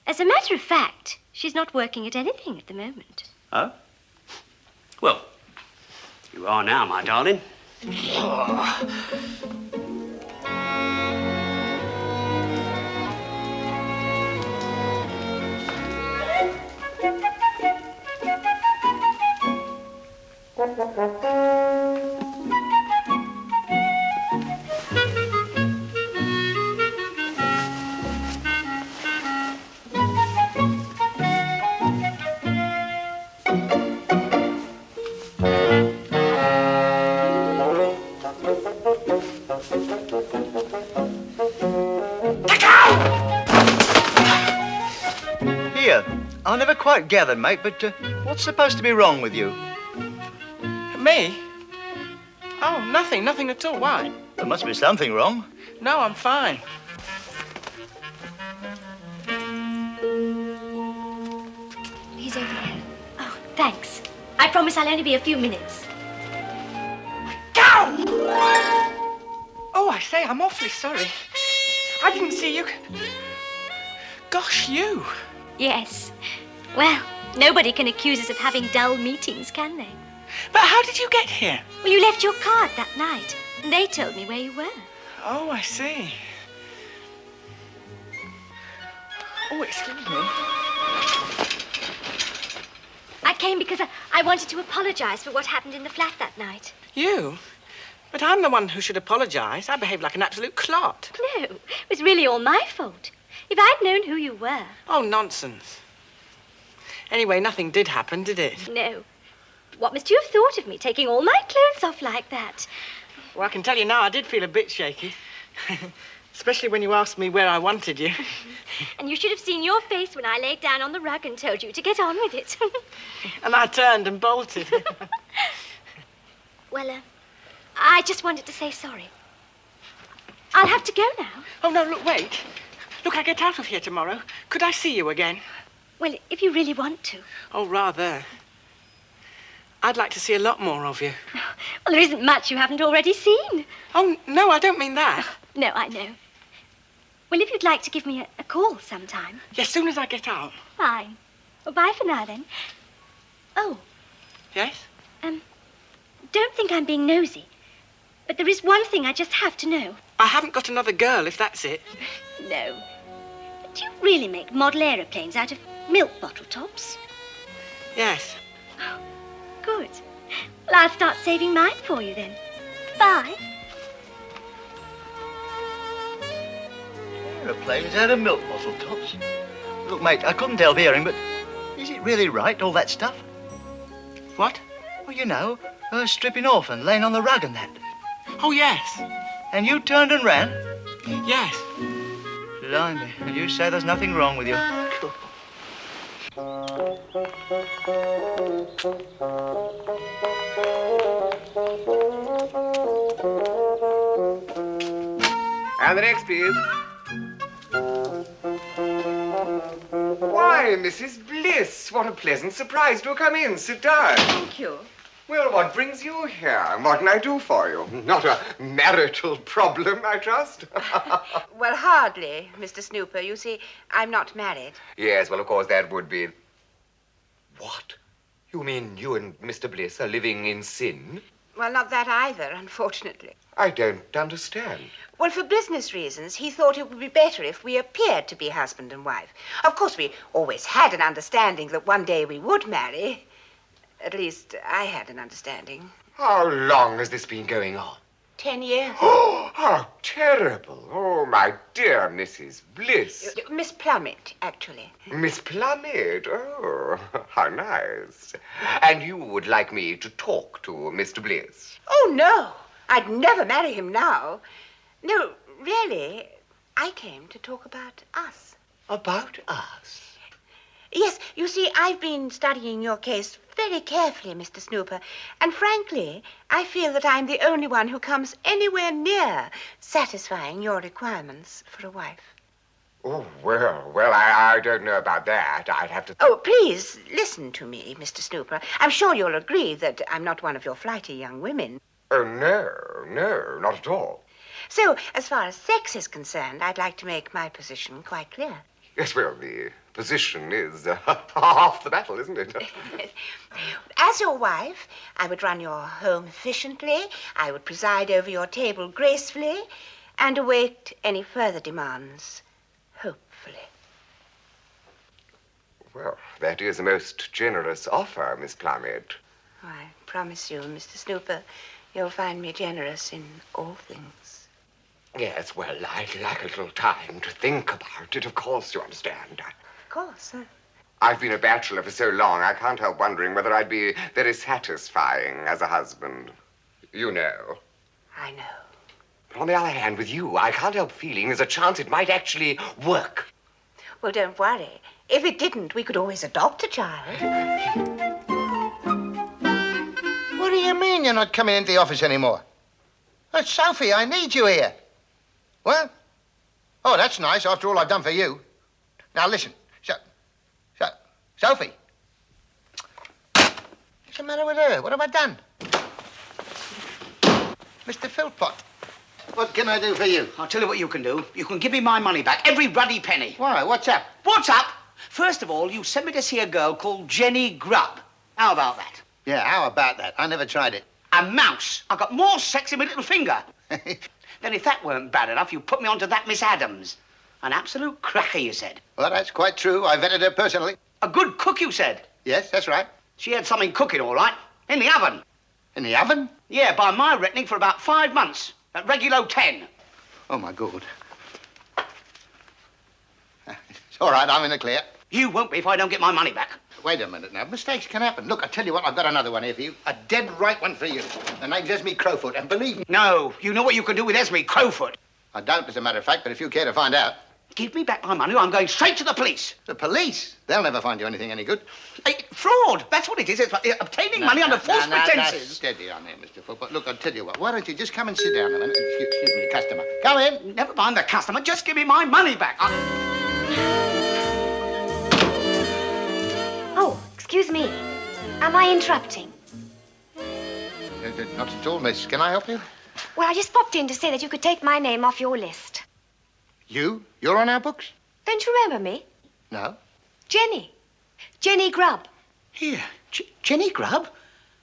As a matter of fact, she's not working at anything at the moment. Oh? Well, you are now, my darling. I never quite gathered, mate, but what's supposed to be wrong with you? Me? Oh, nothing at all. Why? There must be something wrong. No, I'm fine. He's over here. Oh, thanks. I promise I'll only be a few minutes. Go! Oh, I say, I'm awfully sorry. I didn't see you. Gosh, you. Yes. Well, nobody can accuse us of having dull meetings, can they? But how did you get here? Well, you left your card that night, and they told me where you were. Oh, I see. Oh, excuse me. I came because I wanted to apologize for what happened in the flat that night. You? But I'm the one who should apologize. I behaved like an absolute clot. No, it was really all my fault. If I'd known who you were... Oh, nonsense. Anyway, nothing did happen, did it? No. What must you have thought of me, taking all my clothes off like that? Well, I can tell you now, I did feel a bit shaky. Especially when you asked me where I wanted you. And you should have seen your face when I laid down on the rug and told you to get on with it. And I turned and bolted. Well, I just wanted to say sorry. I'll have to go now. Oh, no, look, wait. Look, I get out of here tomorrow. Could I see you again? Well, if you really want to. Oh, rather. I'd like to see a lot more of you. Well, there isn't much you haven't already seen. Oh, no, I don't mean that. No, I know. Well, if you'd like to give me a call sometime. Yes, soon as I get out. Fine. Well, bye for now, then. Oh. Yes? Don't think I'm being nosy. But there is one thing I just have to know. I haven't got another girl, if that's it. No. But do you really make model aeroplanes out of milk bottle tops? Yes. Good. Well, I'll start saving mine for you then. Bye. Aeroplanes out of milk bottle tops. Look, mate, I couldn't help hearing, but is it really right, all that stuff? What? Well, you know, her stripping off and laying on the rug and that. Oh, yes. And you turned and ran? Yes. Blimey, and you say there's nothing wrong with you. And the next, please. Why, Mrs. Bliss, what a pleasant surprise to come in. Sit down. Thank you. Well, what brings you here? What can I do for you? Not a marital problem, I trust? Well, hardly, Mr. Snooper. You see, I'm not married. Yes, well, of course, that would be... What? You mean you and Mr. Bliss are living in sin? Well, not that either, unfortunately. I don't understand. Well, for business reasons, he thought it would be better if we appeared to be husband and wife. Of course, we always had an understanding that one day we would marry. At least, I had an understanding. How long has this been going on? 10 years. Oh, how terrible. Oh, my dear Mrs. Bliss. Miss Plummet, actually. Miss Plummet? Oh, how nice. And you would like me to talk to Mr. Bliss? Oh, no. I'd never marry him now. No, really, I came to talk about us. About us? Yes, you see, I've been studying your case very carefully, Mr. Snooper, and frankly, I feel that I'm the only one who comes anywhere near satisfying your requirements for a wife. Oh, well, I don't know about that. I'd have to... Oh, please, listen to me, Mr. Snooper. I'm sure you'll agree that I'm not one of your flighty young women. Oh, no, not at all. So, as far as sex is concerned, I'd like to make my position quite clear. Yes, well, the position is half the battle, isn't it? As your wife, I would run your home efficiently, I would preside over your table gracefully, and await any further demands, hopefully. Well, that is a most generous offer, Miss Plummet. I promise you, Mr. Snooper, you'll find me generous in all things. Yes, well, I'd like a little time to think about it, of course, you understand. Of course. I've been a bachelor for so long, I can't help wondering whether I'd be very satisfying as a husband. You know. I know. But on the other hand, with you, I can't help feeling there's a chance it might actually work. Well, don't worry. If it didn't, we could always adopt a child. What do you mean you're not coming into the office anymore? Oh, Sophie, I need you here. What? Oh, that's nice, after all I've done for you. Now, listen. Sophie. What's the matter with her? What have I done? Mr. Philpott, what can I do for you? I'll tell you what you can do. You can give me my money back, every ruddy penny. Why? What's up? What's up? First of all, you sent me to see a girl called Jenny Grubb. How about that? Yeah, how about that? I never tried it. A mouse. I've got more sex in my little finger. Then if that weren't bad enough, you put me onto that Miss Adams. An absolute cracker, you said. Well, that's quite true. I vetted her personally. A good cook, you said. Yes, that's right. She had something cooking, all right. In the oven. In the oven? Yeah, by my reckoning, for about 5 months. At regulo 10. Oh, my God. It's all right, I'm in the clear. You won't be if I don't get my money back. Wait a minute now. Mistakes can happen. Look, I tell you what, I've got another one here for you. A dead right one for you. The name's Esme Crowfoot, and believe me... No, you know what you can do with Esme Crowfoot. I don't, as a matter of fact, but if you care to find out... Give me back my money or I'm going straight to the police. The police? They'll never find you anything any good. Hey, fraud, that's what it is. It's obtaining money under false pretenses. Steady on there, Mr. Football. Look, I'll tell you what. Why don't you just come and sit down a minute? Excuse me, customer. Come in. Never mind the customer. Just give me my money back. Oh, excuse me. Am I interrupting? Not at all, miss. Can I help you? Well, I just popped in to say that you could take my name off your list. You? You're on our books? Don't you remember me? No. Jenny. Jenny Grubb. Here, Jenny Grubb?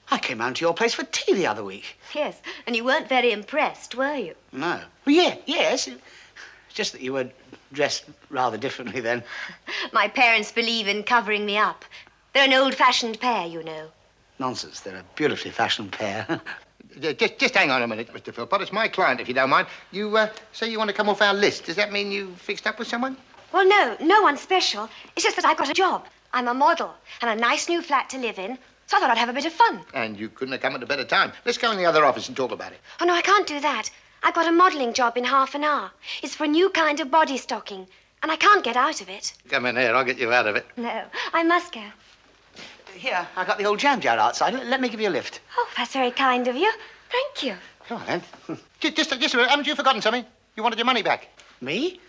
I came round to your place for tea the other week. Yes, and you weren't very impressed, were you? No. Well, yes. It's just that you were dressed rather differently then. My parents believe in covering me up. They're an old-fashioned pair, you know. Nonsense. They're a beautifully fashioned pair. Just hang on a minute, Mr. Philpott. It's my client, if you don't mind. You say you want to come off our list. Does that mean you fixed up with someone? Well, no one special. It's just that I got a job. I'm a model and a nice new flat to live in, so I thought I'd have a bit of fun. And you couldn't have come at a better time. Let's go in the other office and talk about it. Oh, no, I can't do that. I've got a modelling job in half an hour. It's for a new kind of body stocking, and I can't get out of it. Come in here. I'll get you out of it. No, I must go. Here, I got the old jam jar outside. Let me give you a lift. Oh, that's very kind of you. Thank you. Come on, then. Just a minute. Haven't you forgotten something? You wanted your money back. Me?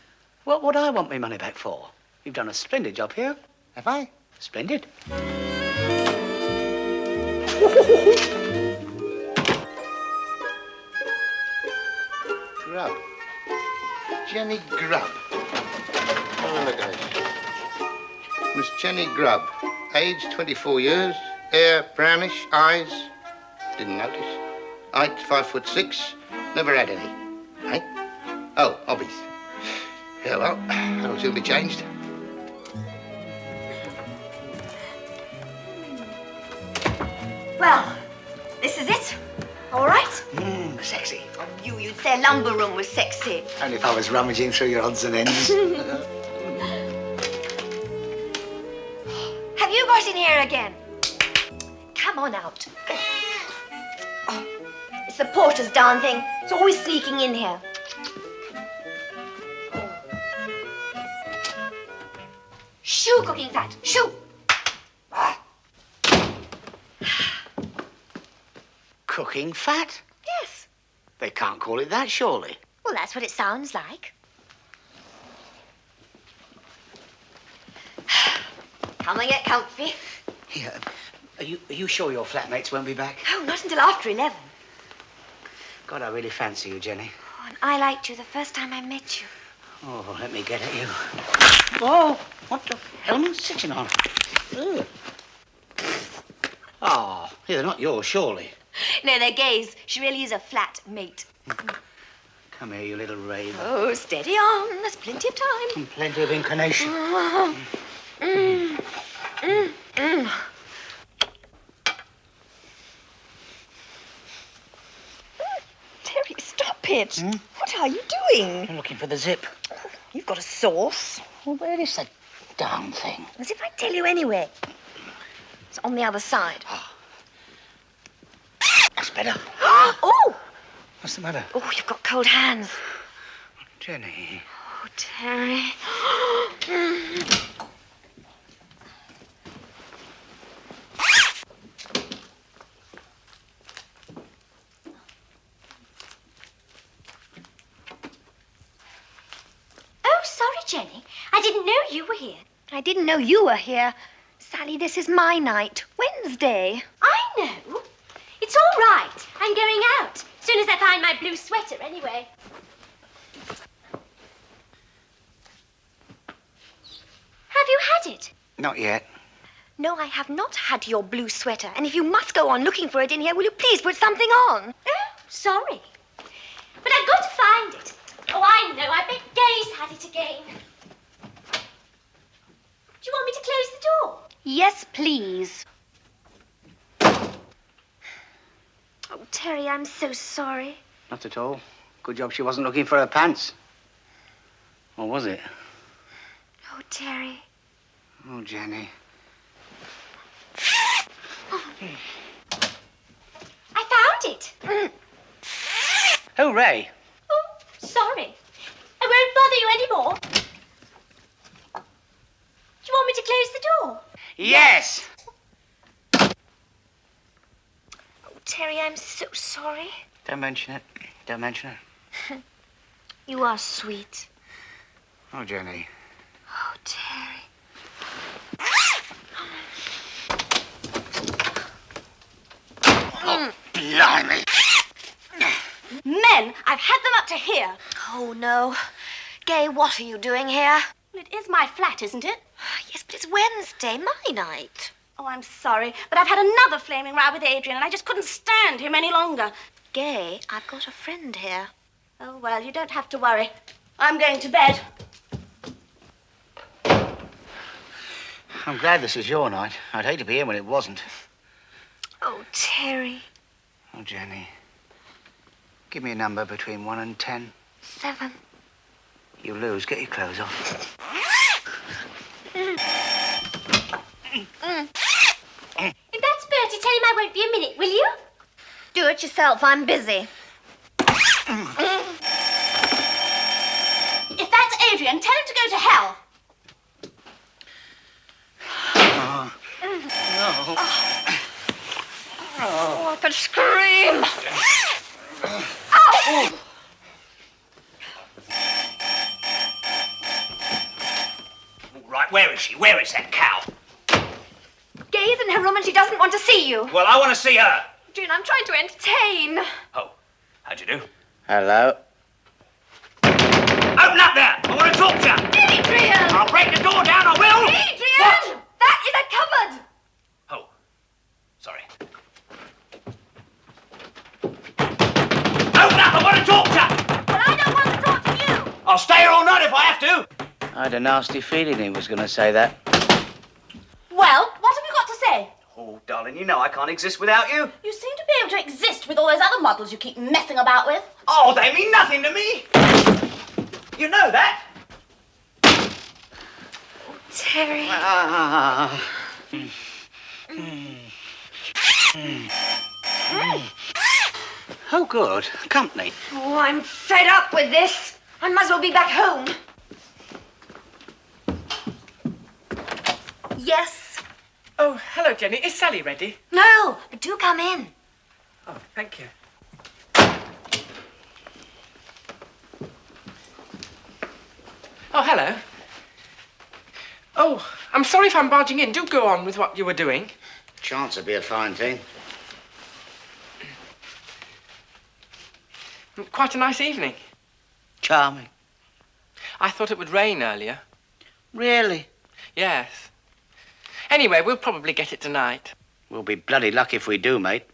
What would I want my money back for? You've done a splendid job here. Have I? Splendid. Grubb. Jenny Grubb. Have a look at this. Miss Jenny Grubb. Age 24 years. Hair brownish. Eyes. Didn't notice. Height 5'6". Never had any. Eh? Oh, hobbies. Yeah, well, that'll soon be changed. Well, this is it. All right? Sexy. Oh, you'd say a lumber room was sexy. Only if I was rummaging through your odds and ends. Have you got in here again? Come on out. Oh, it's the porter's darn thing. It's always sneaking in here. Shoo, cooking fat. Shoo. Cooking fat? Yes. They can't call it that, surely. Well, that's what it sounds like. Come and get comfy. Here, are you sure your flatmates won't be back? Oh, not until after 11. God, I really fancy you, Jenny. Oh, and I liked you the first time I met you. Oh, let me get at you. Oh, what the hell am I sitting on? Ugh. Oh, they're not yours, surely. No, they're Gay's. She really is a flat mate. Come here, you little rave. Oh, steady on. There's plenty of time. And plenty of inclination. Terry, stop it. What are you doing? I'm looking for the zip. You've got a sauce. Well, where is that darn thing? As if I'd tell you anyway. It's on the other side. That's better. Oh! What's the matter? Oh, you've got cold hands. Jenny. Oh, Terry. Oh, sorry, Jenny. I didn't know you were here. I didn't know you were here. Sally, this is my night. Wednesday. I know. It's all right. I'm going out. As soon as I find my blue sweater, anyway. Have you had it? Not yet. No, I have not had your blue sweater. And if you must go on looking for it in here, will you please put something on? Oh, sorry. But I've got to find it. Oh, I know. I bet Gay's had it again. Do you want me to close the door? Yes, please. Oh, Terry, I'm so sorry. Not at all. Good job she wasn't looking for her pants. Or was it? Oh, Terry. Oh, Jenny. I found it. Hooray! Oh, sorry. I won't bother you anymore. Do you want me to close the door? Yes! Oh, Terry, I'm so sorry. Don't mention it. Don't mention it. You are sweet. Oh, Jenny. Oh, Terry. Oh, blimey. Men, I've had them up to here. Oh, no. Gay, what are you doing here? Well, it is my flat, isn't it? Yes, but it's Wednesday, my night. Oh, I'm sorry, but I've had another flaming row with Adrian, and I just couldn't stand him any longer. Gay, I've got a friend here. Oh, well, you don't have to worry. I'm going to bed. I'm glad this is your night. I'd hate to be here when it wasn't. Oh, Terry. Oh, Jenny. Give me a number between 1 and 10. 7. You lose. Get your clothes off. If that's Bertie, tell him I won't be a minute, will you? Do it yourself. I'm busy. If that's Adrian, tell him to go to hell. No. Oh, I could scream. Ow! Right, where is she? Where is that cow? Gay's in her room and she doesn't want to see you. Well, I want to see her. June, I'm trying to entertain. Oh, how'd you do? Hello. Open up there! I want to talk to you! Adrian! I'll break the door down, I will! Adrian! What? That is a cupboard! Oh, sorry. Open up! I want to talk to you! Well, I don't want to talk to you! I'll stay here all night if I have to! I had a nasty feeling he was going to say that. Well, what have you got to say? Oh, darling, you know I can't exist without you. You seem to be able to exist with all those other models you keep messing about with. Oh, they mean nothing to me. You know that. Terry. Oh, good. Company. Oh, I'm fed up with this. I might as well be back home. Yes. Oh, hello, Jenny. Is Sally ready? No, but do come in. Oh, thank you. Oh, hello. Oh, I'm sorry if I'm barging in. Do go on with what you were doing. Chance would be a fine thing. Quite a nice evening. Charming. I thought it would rain earlier. Really? Yes. Anyway, we'll probably get it tonight. We'll be bloody lucky if we do, mate.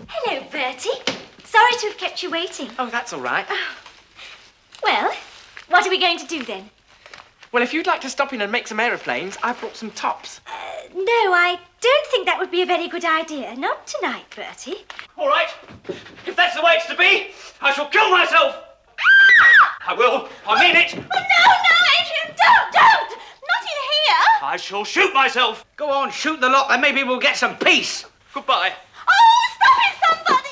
Hello, Bertie. Sorry to have kept you waiting. Oh, that's all right. Well, what are we going to do then? Well, if you'd like to stop in and make some aeroplanes, I've brought some tops. No, I don't think that would be a very good idea. Not tonight, Bertie. All right. If that's the way it's to be, I shall kill myself. I will. I mean it. Oh, no, Adrian, don't! Not in here. I shall shoot myself. Go on, shoot the lot, then maybe we'll get some peace. Goodbye. Oh, stop it, somebody!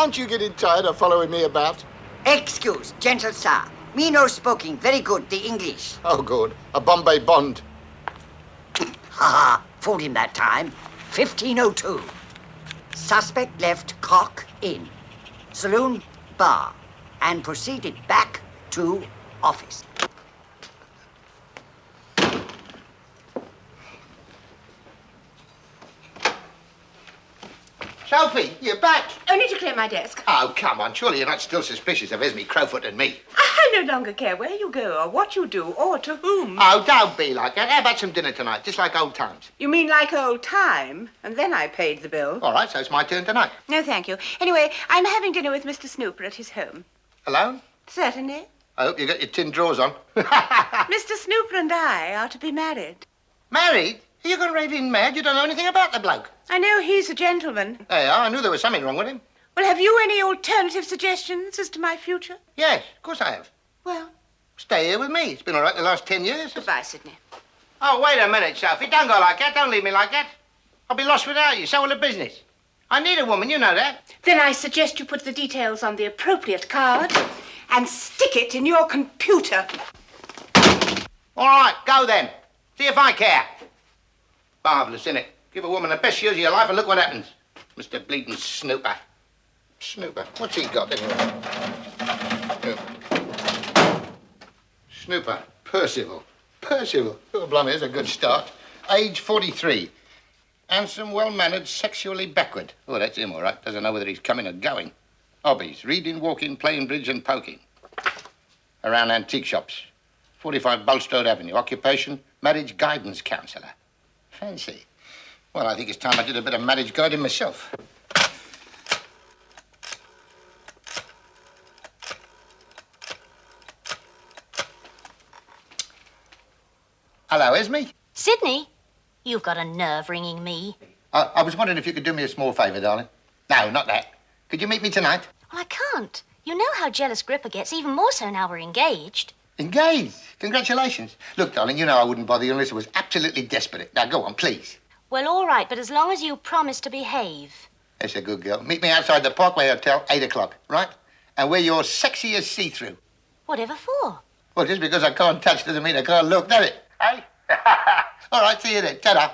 Aren't you getting tired of following me about? Excuse, gentle sir. Me no speaking very good the English. Oh, good. A Bombay Bond. Ha ha, fooled him that time. 1502. Suspect left Cock Inn, saloon bar, and proceeded back to office. Sophie, you're back. Only to clear my desk. Oh, come on. Surely you're not still suspicious of Esme Crowfoot and me. I no longer care where you go or what you do or to whom. Oh, don't be like that. How about some dinner tonight, just like old times? You mean like old time? And then I paid the bill. All right, so it's my turn tonight. No, thank you. Anyway, I'm having dinner with Mr. Snooper at his home. Alone? Certainly. I hope you got your tin drawers on. Mr. Snooper and I are to be married. Married? Are you going raving mad? You don't know anything about the bloke. I know he's a gentleman. There you are. I knew there was something wrong with him. Well, have you any alternative suggestions as to my future? Yes, of course I have. Well? Stay here with me. It's been all right the last 10 years. Goodbye, Sidney. Oh, wait a minute, Sophie. Don't go like that. Don't leave me like that. I'll be lost without you. So will the business. I need a woman, you know that. Then I suggest you put the details on the appropriate card and stick it in your computer. All right, go then. See if I care. Marvellous, innit? Give a woman the best years of your life and look what happens. Mr. Bleeding Snooper. Snooper? What's he got anyway? Snooper. Percival. Percival. Oh, blimey, there's a good start. Age 43. Handsome, well-mannered, sexually backward. Oh, that's him, all right. Doesn't know whether he's coming or going. Hobbies. Reading, walking, playing bridge and poking. Around antique shops. 45 Bulstrode Avenue. Occupation, marriage guidance counsellor. Fancy. Well, I think it's time I did a bit of marriage guiding myself. Hello, Esme. Sidney, you've got a nerve ringing me. I was wondering if you could do me a small favour, darling. No, not that. Could you meet me tonight? Well, I can't. You know how jealous Gripper gets, even more so now we're engaged. Engaged? Congratulations. Look, darling, you know I wouldn't bother you unless I was absolutely desperate. Now, go on, please. Well, all right, but as long as you promise to behave. That's a good girl. Meet me outside the Parkway Hotel, 8 o'clock, right? And wear your sexy as see-through. Whatever for? Well, just because I can't touch doesn't mean I can't look, does it? Hey? All right, see you then. Ta-da.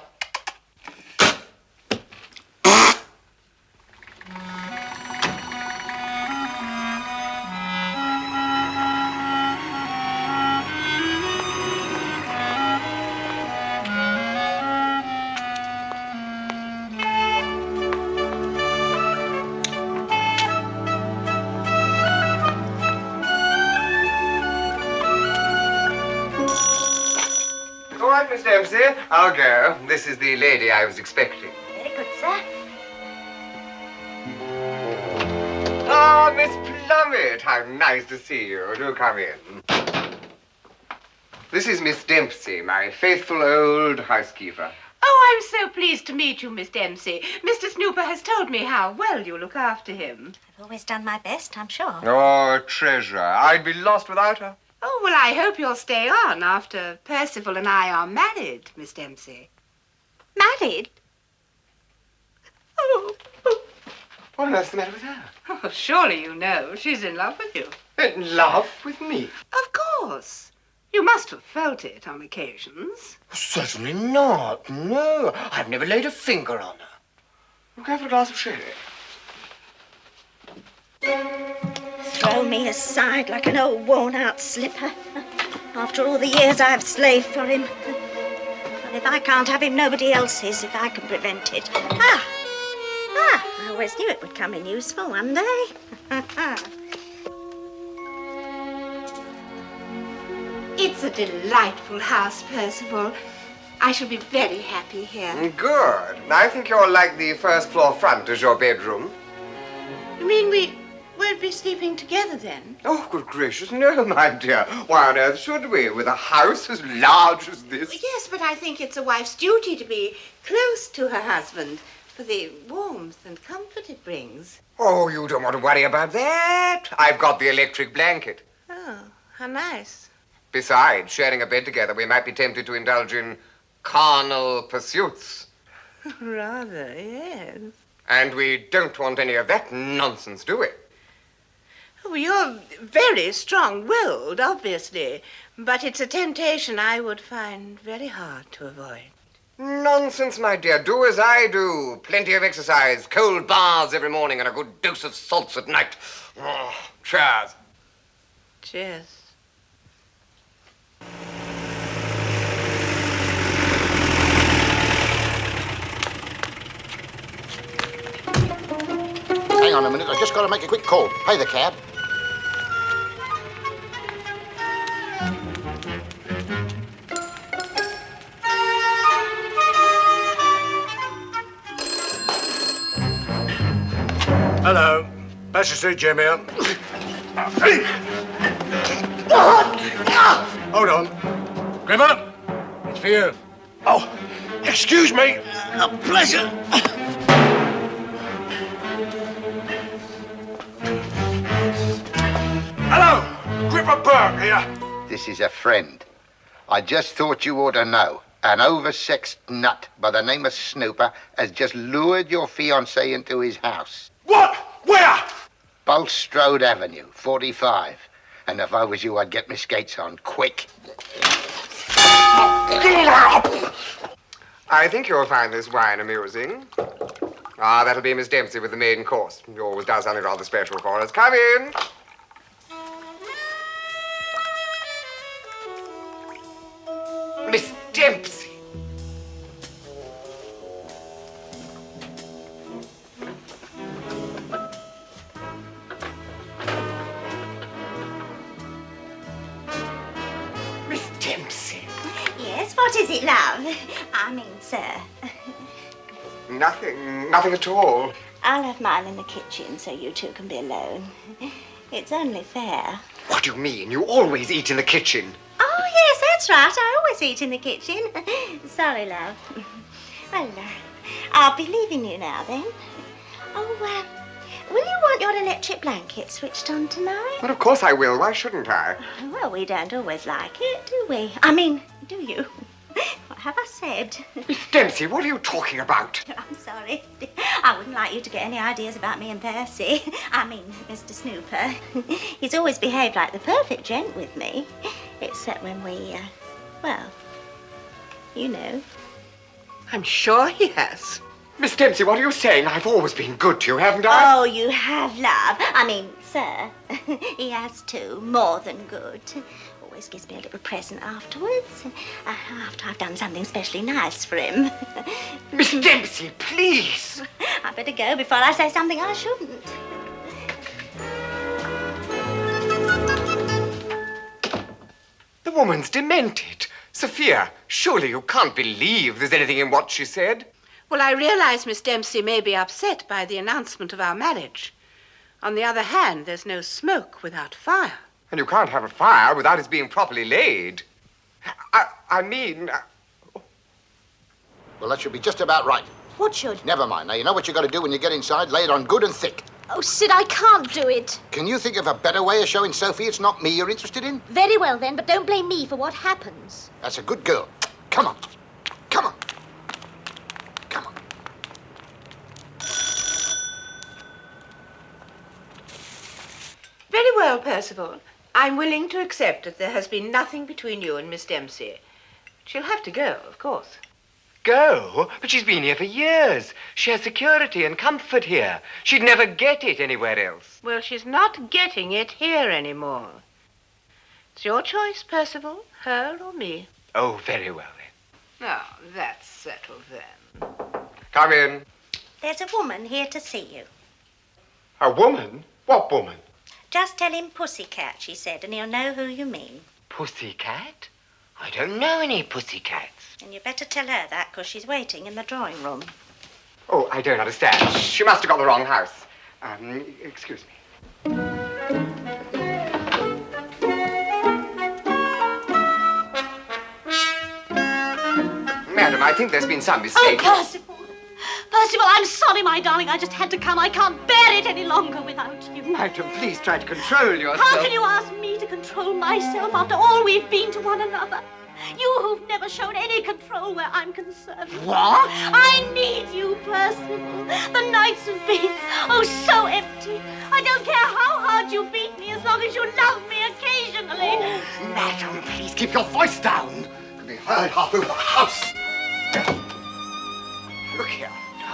All right, Miss Dempsey, I'll go. This is the lady I was expecting. Very good, sir. Ah, Miss Plummet, how nice to see you. Do come in. This is Miss Dempsey, my faithful old housekeeper. Oh, I'm so pleased to meet you, Miss Dempsey. Mr. Snooper has told me how well you look after him. I've always done my best, I'm sure. Oh, a treasure. I'd be lost without her. Oh, well, I hope you'll stay on after Percival and I are married, Miss Dempsey. Married? Oh. What on earth's the matter with her? Oh, surely you know. She's in love with you. In love with me? Of course. You must have felt it on occasions. Certainly not. No, I've never laid a finger on her. We'll go for a glass of sherry. Throw me aside like an old worn-out slipper. After all the years I've slaved for him. But if I can't have him, nobody else is, if I can prevent it. I always knew it would come in useful one day. It's a delightful house, Percival. I shall be very happy here. Good. I think you're like the first floor front as your bedroom. You mean we won't be sleeping together then? Oh, good gracious, no, my dear. Why on earth should we, with a house as large as this? Yes, but I think it's a wife's duty to be close to her husband for the warmth and comfort it brings. Oh, you don't want to worry about that. I've got the electric blanket. Oh, how nice. Besides, sharing a bed together, we might be tempted to indulge in carnal pursuits. Rather, yes. And we don't want any of that nonsense, do we? Oh, you're very strong-willed, obviously, but it's a temptation I would find very hard to avoid. Nonsense, my dear. Do as I do. Plenty of exercise, cold baths every morning, and a good dose of salts at night. Oh, cheers. Cheers. Hang on a minute, I've just got to make a quick call. Pay the cab. Hello. Nice to see Jim here. Hold on. Grimmer, it's for you. Oh, excuse me. A pleasure. Hello, Gripper Burke here. This is a friend. I just thought you ought to know. An oversexed nut by the name of Snooper has just lured your fiancée into his house. What? Where? Bulstrode Avenue, 45. And if I was you, I'd get my skates on, quick. I think you'll find this wine amusing. Ah, that'll be Miss Dempsey with the main course. She always does something rather special for us. Come in. Miss Dempsey. Miss Dempsey. Yes, what is it, love? I mean, sir. Nothing at all. I'll have mine in the kitchen so you two can be alone. It's only fair. What do you mean? You always eat in the kitchen. Oh, yes, that's right. I always eat in the kitchen. Sorry, love. Well, I'll be leaving you now, then. Oh, will you want your electric blanket switched on tonight? Well, of course I will. Why shouldn't I? Well, we don't always like it, do we? I mean, do you? What have I said? Miss Dempsey, what are you talking about? I'm sorry. I wouldn't like you to get any ideas about me and Percy. I mean, Mr. Snooper. He's always behaved like the perfect gent with me. Except when we, well, you know. I'm sure he has. Miss Dempsey, what are you saying? I've always been good to you, haven't I? Oh, you have, love. I mean, sir. He has too. More than good. Always gives me a little present afterwards. After I've done something especially nice for him. Miss Dempsey, please. I better go before I say something I shouldn't. The woman's demented. Sophia, surely you can't believe there's anything in what she said. Well, I realize Miss Dempsey may be upset by the announcement of our marriage. On the other hand, there's no smoke without fire. And you can't have a fire without its being properly laid. I mean... Well, that should be just about right. What should? Never mind. Now, you know what you got to do when you get inside? Lay it on good and thick. Oh, Sid, I can't do it. Can you think of a better way of showing Sophie it's not me you're interested in? Very well, then, but don't blame me for what happens. That's a good girl. Come on. Come on. Come on. Very well, Percival. I'm willing to accept that there has been nothing between you and Miss Dempsey. She'll have to go, of course. Go? But she's been here for years. She has security and comfort here. She'd never get it anywhere else. Well, she's not getting it here anymore. It's your choice, Percival, her or me. Oh, very well, then. Oh, that's settled then. Come in. There's a woman here to see you. A woman? What woman? Just tell him Pussycat, she said, and he'll know who you mean. Pussycat? I don't know any pussycats. And you better tell her that, because she's waiting in the drawing room. Oh, I don't understand. She must have got the wrong house. Excuse me. Madam, I think there's been some mistake. Oh, Percival! Percival, I'm sorry, my darling. I just had to come. I can't bear it any longer without you. Madam, please try to control yourself. How can you ask me to control myself after all we've been to one another? You who've never shown any control where I'm concerned. What? I need you, Percival. The nights have been, oh, so empty. I don't care how hard you beat me as long as you love me occasionally. Oh, madam, please keep your voice down. Could be heard half over the house. Look here.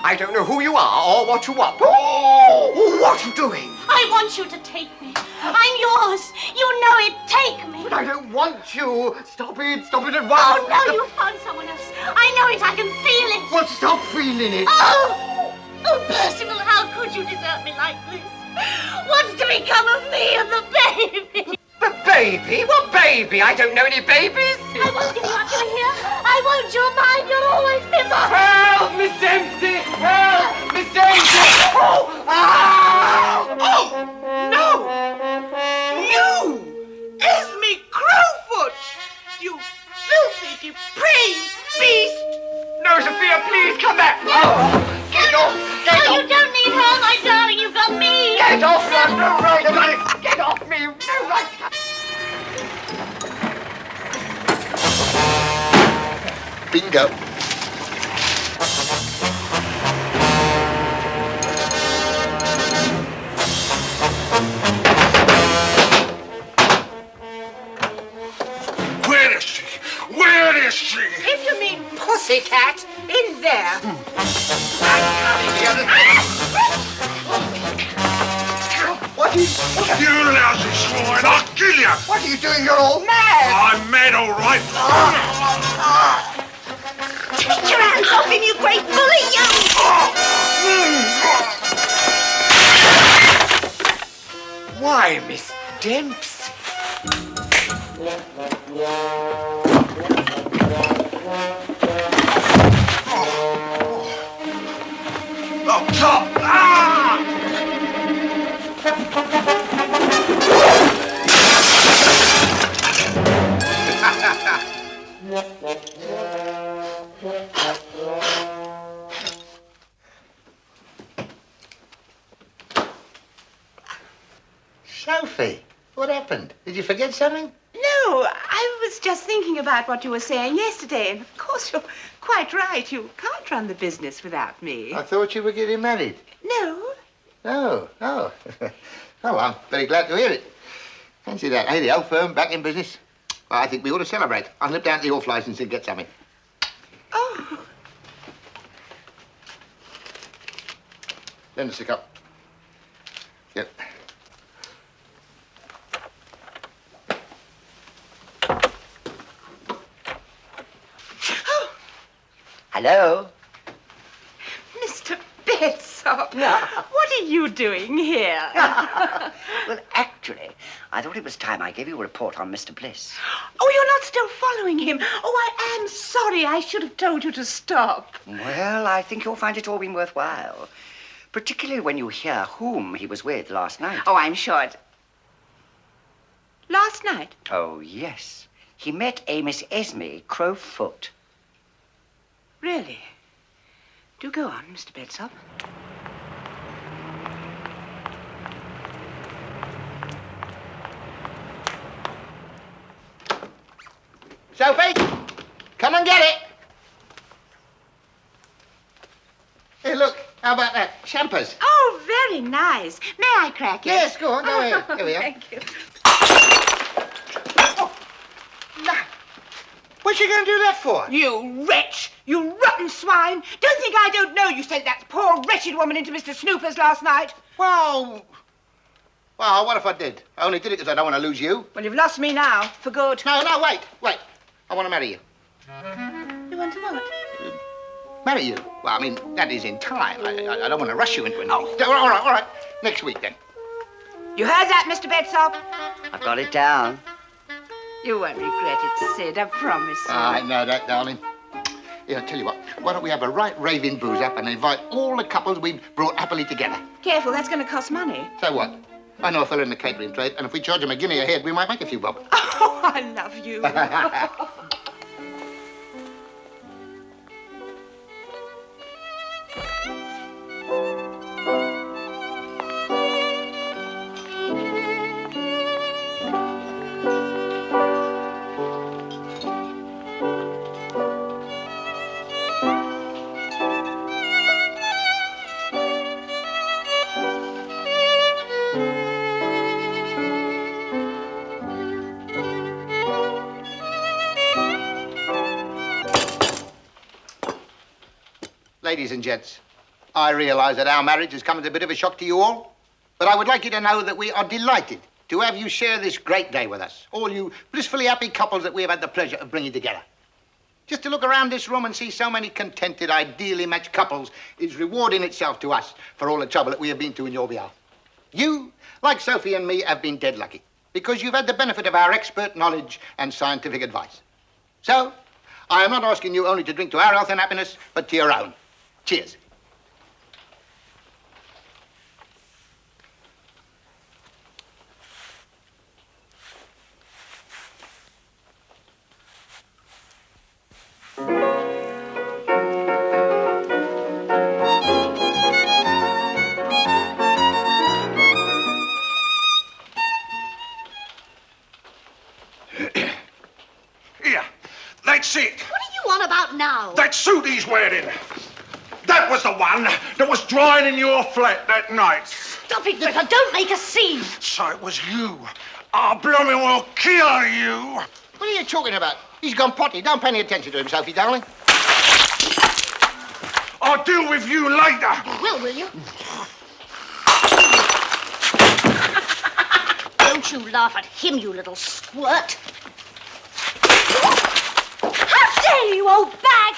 I don't know who you are or what you want. Oh, what are you doing? I want you to take me. I'm yours. You know it. Take me. But I don't want you. Stop it. Stop it at once. Oh, no, you found someone else. I know it. I can feel it. Well, stop feeling it. Oh! Oh, Percival, how could you desert me like this? What's to become of me and the baby? The baby? What baby? I don't know any babies. I won't give you up, you hear? I won't. You're mine. You'll always be mine. Help, Miss Dempsey! Help, Miss Dempsey! Oh! Ah! Oh! No! You! Esme Crowfoot! You filthy, depraved beast! No, Sophia, please come back! Oh! Get off! Get No, off! you don't need her, my darling. You've got me. Get off! You have no right about it! Get off me! No right! Bingo. Where is she? Where is she? If you mean pussycat, in there. What is... You lousy swine, I'll kill you! What are you doing? You're all mad! I'm mad, all right. Take your hands off him, you great bully, you! Why, Miss Dempsey? Up top! Ah! Sophie, what happened? Did you forget something? No, I was just thinking about what you were saying yesterday, and of course you're quite right. You can't run the business without me. I thought you were getting married. No. Oh. Oh, I'm very glad to hear it. Fancy that, eh? The old firm back in business. Well, I think we ought to celebrate. I'll nip down to the off license and get something. Oh. Lend us a cup. Yep. Hello? Mr. Betsop, what are you doing here? Well, actually, I thought it was time I gave you a report on Mr. Bliss. Oh, you're not still following him. Oh, I am sorry. I should have told you to stop. Well, I think you'll find it all been worthwhile. Particularly when you hear whom he was with last night. Oh, I'm sure. Last night? Oh, yes. He met a Miss Esme Crowfoot. Really? Do go on, Mr. Betsop. Sophie, come and get it. Hey, look, how about that? Champers. Oh, very nice. May I crack it? Yes, go on, go ahead. Here we are. Thank you. What's she going to do that for? You wretch! You rotten swine! Don't think I don't know you sent that poor wretched woman into Mr. Snooper's last night. Well, what if I did? I only did it because I don't want to lose you. Well, you've lost me now, for good. No, wait. I want to marry you. You want to what? Marry you? Well, I mean, that is in time. I don't want to rush you into anything. All right. Next week, then. You heard that, Mr. Betsop? I've got it down. You won't regret it, Sid, I promise you. I know that, darling. Here, I'll tell you what. Why don't we have a right raving booze up and invite all the couples we've brought happily together? Careful, that's going to cost money. So what? I know a fellow in the catering trade, and if we charge him a guinea a head, we might make a few bob. Oh, I love you. Ladies and gents, I realise that our marriage has come as a bit of a shock to you all, but I would like you to know that we are delighted to have you share this great day with us, all you blissfully happy couples that we have had the pleasure of bringing together. Just to look around this room and see so many contented, ideally matched couples is rewarding itself to us for all the trouble that we have been to in your behalf. You, like Sophie and me, have been dead lucky because you've had the benefit of our expert knowledge and scientific advice. So, I am not asking you only to drink to our health and happiness, but to your own. Cheers. That's it. What are you on about now? That suit he's wearing. That was the one that was drying in your flat that night. Stop it, Greta. Don't make a scene. So it was you. I'll blooming well kill you. What are you talking about? He's gone potty. Don't pay any attention to him, Sophie, darling. I'll deal with you later. Will you? Don't you laugh at him, you little squirt. How dare you, old bag!